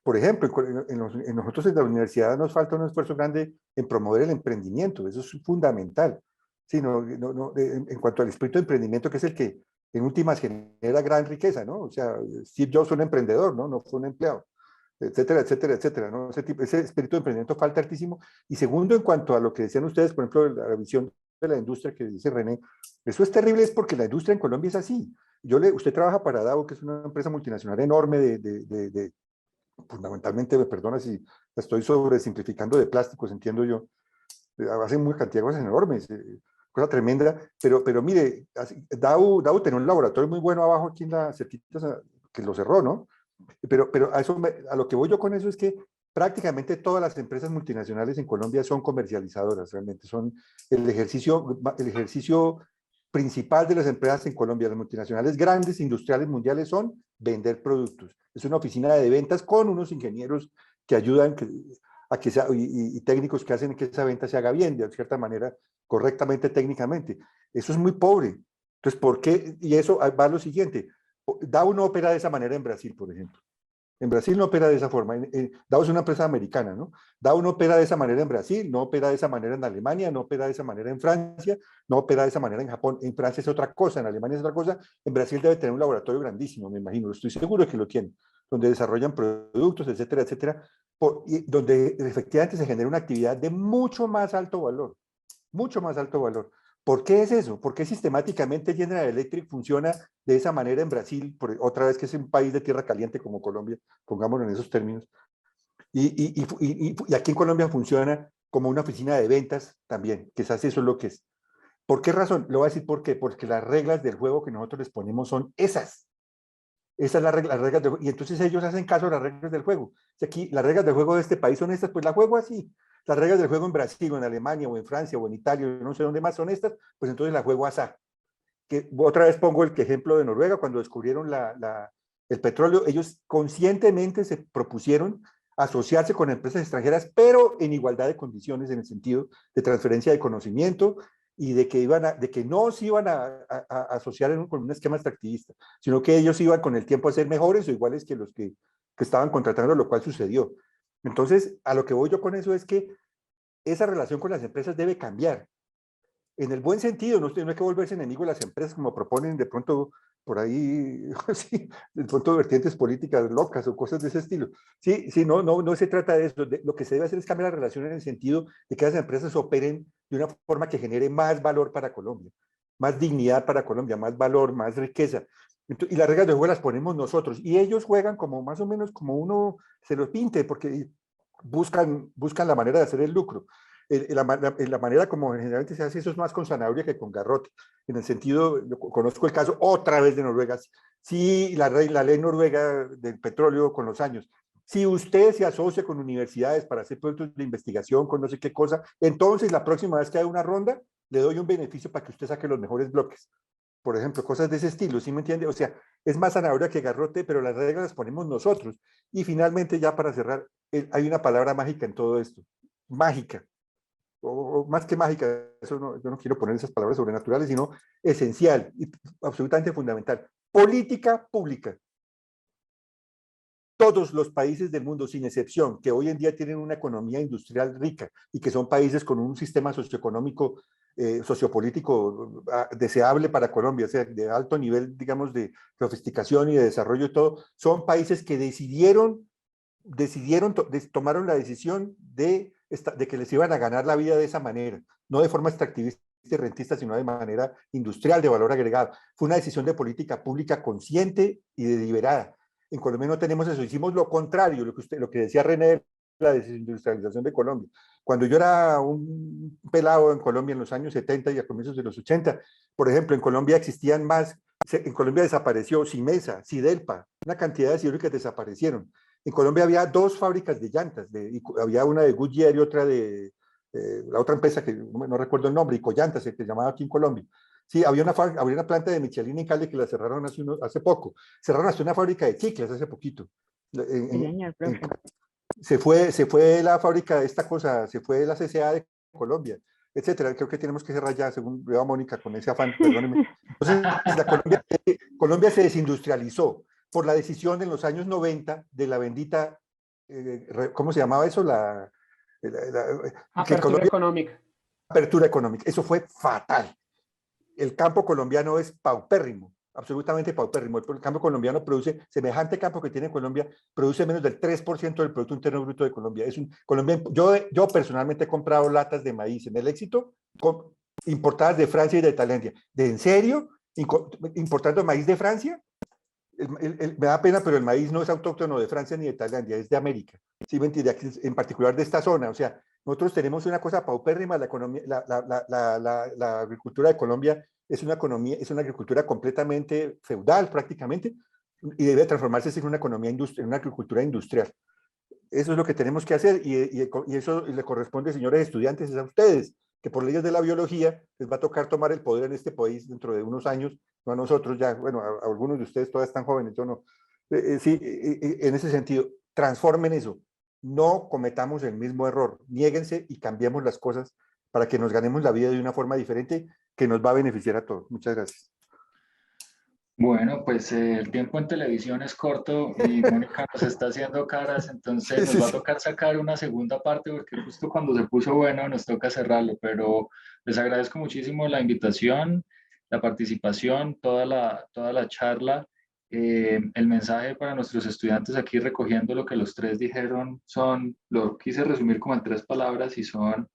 por ejemplo, en nosotros en la universidad nos falta un esfuerzo grande en promover el emprendimiento, eso es fundamental. Sí, en cuanto al espíritu de emprendimiento, que es el que en últimas genera gran riqueza, ¿no? O sea, Steve Jobs fue un emprendedor, ¿no? No fue un empleado, etcétera, etcétera, etcétera, ¿no? Ese espíritu de emprendimiento falta altísimo. Y segundo, en cuanto a lo que decían ustedes, por ejemplo, la visión de la industria que dice René, eso es terrible, es porque la industria en Colombia es así. Usted trabaja para Dow, que es una empresa multinacional enorme fundamentalmente, me perdona si la estoy sobresimplificando, de plásticos, entiendo yo. Hacen muy cantidad de cosas enormes, cosa tremenda, pero mire, Dow tenía un laboratorio muy bueno abajo aquí en la cerquita, que lo cerró, ¿no? Pero a lo que voy yo con eso es que prácticamente todas las empresas multinacionales en Colombia son comercializadoras, realmente son el ejercicio principal de las empresas en Colombia, las multinacionales grandes, industriales, mundiales, son vender productos. Es una oficina de ventas con unos ingenieros que ayudan a que sea, y técnicos que hacen que esa venta se haga bien, de cierta manera, correctamente técnicamente. Eso es muy pobre. Entonces, ¿por qué? Y eso va a lo siguiente. Dow no opera de esa manera en Brasil, por ejemplo. En Brasil no opera de esa forma. Dow es una empresa americana, ¿no? Dow no opera de esa manera en Brasil, no opera de esa manera en Alemania, no opera de esa manera en Francia, no opera de esa manera en Japón. En Francia es otra cosa, en Alemania es otra cosa. En Brasil debe tener un laboratorio grandísimo, me imagino. Estoy seguro que lo tiene, donde desarrollan productos, etcétera, etcétera, donde efectivamente se genera una actividad de mucho más alto valor. Mucho más alto valor. ¿Por qué es eso? ¿Por qué sistemáticamente General Electric funciona de esa manera en Brasil, otra vez que es un país de tierra caliente como Colombia, pongámoslo en esos términos? Y aquí en Colombia funciona como una oficina de ventas también, quizás eso es lo que es. ¿Por qué razón? Lo voy a decir por qué. Porque las reglas del juego que nosotros les ponemos son esas. Esas son las reglas del juego. Y entonces ellos hacen caso a las reglas del juego. Si aquí las reglas del juego de este país son estas, pues la juego así. Las reglas del juego en Brasil, o en Alemania, o en Francia, o en Italia, o no sé dónde más son estas, pues entonces la juego así. Que otra vez pongo el ejemplo de Noruega, cuando descubrieron el petróleo, ellos conscientemente se propusieron asociarse con empresas extranjeras, pero en igualdad de condiciones, en el sentido de transferencia de conocimiento y de que no se iban a asociar con un esquema extractivista, sino que ellos iban con el tiempo a ser mejores o iguales que los que estaban contratando, lo cual sucedió. Entonces, a lo que voy yo con eso es que esa relación con las empresas debe cambiar. En el buen sentido, no hay que volverse enemigo de las empresas como proponen de pronto por ahí, sí, de pronto vertientes políticas locas o cosas de ese estilo. Sí, sí, no se trata de eso. Lo que se debe hacer es cambiar la relación en el sentido de que las empresas operen de una forma que genere más valor para Colombia, más dignidad para Colombia, más valor, más riqueza. Y las reglas de juego las ponemos nosotros. Y ellos juegan como más o menos como uno se los pinte, porque buscan la manera de hacer el lucro. La manera como generalmente se hace eso es más con zanahoria que con garrote. En el sentido, yo conozco el caso otra vez de Noruega. Sí, la ley noruega del petróleo con los años. Si usted se asocia con universidades para hacer proyectos de investigación, con no sé qué cosa, entonces la próxima vez que haya una ronda, le doy un beneficio para que usted saque los mejores bloques. Por ejemplo, cosas de ese estilo, ¿sí me entiende? O sea, es más zanahoria que garrote, pero las reglas las ponemos nosotros. Y finalmente, ya para cerrar, hay una palabra mágica en todo esto, mágica, o más que mágica, eso no, yo no quiero poner esas palabras sobrenaturales, sino esencial y absolutamente fundamental, política pública. Todos los países del mundo, sin excepción, que hoy en día tienen una economía industrial rica y que son países con un sistema socioeconómico, sociopolítico deseable para Colombia, o sea, de alto nivel, digamos, de sofisticación y de desarrollo y todo, son países que tomaron la decisión de que les iban a ganar la vida de esa manera, no de forma extractivista y rentista, sino de manera industrial, de valor agregado. Fue una decisión de política pública consciente y deliberada. En Colombia no tenemos eso, hicimos lo contrario, lo que decía René, la desindustrialización de Colombia. Cuando yo era un pelado en Colombia en los años 70 y a comienzos de los 80, por ejemplo, en Colombia en Colombia desapareció Simesa, Sidelpa, una cantidad de ciudades que desaparecieron. En Colombia había 2 fábricas de llantas, había una de Goodyear y otra de la otra empresa que no recuerdo el nombre, Icollantas, se llamaba aquí en Colombia. Sí, había una planta de Michelin en Cali que la cerraron hace poco. Cerraron hasta una fábrica de chicles hace poquito. Sí, señor, profe. Se fue la fábrica de esta cosa, se fue la CCA de Colombia, etcétera. Creo que tenemos que cerrar ya, según veo a Mónica con ese afán, perdóneme. Entonces, Colombia se desindustrializó por la decisión en los años 90 de la bendita, ¿cómo se llamaba eso? Apertura económica. Apertura económica. Eso fue fatal. El campo colombiano es paupérrimo, absolutamente paupérrimo. El campo colombiano produce, semejante campo que tiene Colombia, produce menos del 3% del Producto Interno Bruto de Colombia. Yo personalmente he comprado latas de maíz en el Éxito, importadas de Francia y de Tailandia. ¿De en serio? ¿Importando maíz de Francia? Me da pena, pero el maíz no es autóctono de Francia ni de Tailandia, es de América. Sí, mentira, en particular de esta zona. O sea, nosotros tenemos una cosa paupérrima, la agricultura de Colombia es una agricultura completamente feudal prácticamente y debe transformarse en una economía en una agricultura industrial. Eso es lo que tenemos que hacer y eso le corresponde, señores estudiantes, es a ustedes, que por leyes de la biología les va a tocar tomar el poder en este país dentro de unos años, no a nosotros ya, bueno, a algunos de ustedes todavía están jóvenes, yo no. Sí, en ese sentido, transformen eso. No cometamos el mismo error, niéguense y cambiemos las cosas para que nos ganemos la vida de una forma diferente que nos va a beneficiar a todos. Muchas gracias. Bueno, pues el tiempo en televisión es corto y Mónica nos está haciendo caras, entonces nos va a tocar sacar una segunda parte porque justo cuando se puso bueno nos toca cerrarlo, pero les agradezco muchísimo la invitación, la participación, toda la charla. El mensaje para nuestros estudiantes aquí recogiendo lo que los 3 dijeron lo quise resumir como en 3 palabras y son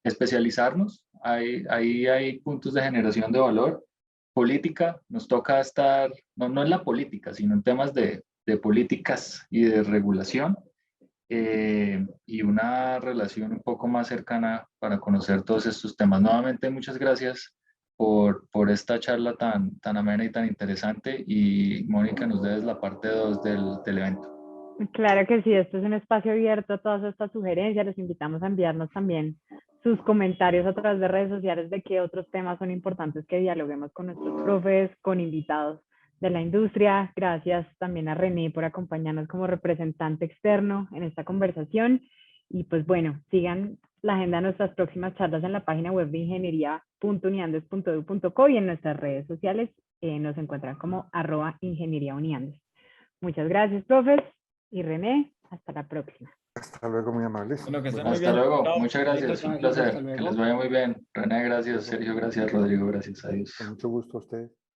especializarnos, ahí hay puntos de generación de valor, política, nos toca estar, no en la política, sino en temas de políticas y de regulación, y una relación un poco más cercana para conocer todos estos temas. Nuevamente, muchas gracias por esta charla tan amena y tan interesante, y Mónica, nos debes la parte 2 del evento. Claro que sí, esto es un espacio abierto a todas estas sugerencias. Los invitamos a enviarnos también sus comentarios a través de redes sociales de qué otros temas son importantes que dialoguemos con nuestros profes, con invitados de la industria. Gracias también a René por acompañarnos como representante externo en esta conversación. Y pues bueno, sigan la agenda de nuestras próximas charlas en la página web de ingeniería.uniandes.edu.co y en nuestras redes sociales nos encuentran como @ingenieriauniandes. Muchas gracias, profes. Y René, hasta la próxima. Hasta luego, muy amables. Bueno, que estén muy Hasta bien. luego, Chao. muchas gracias, un placer, que les vaya muy bien. René, gracias, Sergio, gracias, Rodrigo, gracias, adiós. Con mucho gusto a ustedes.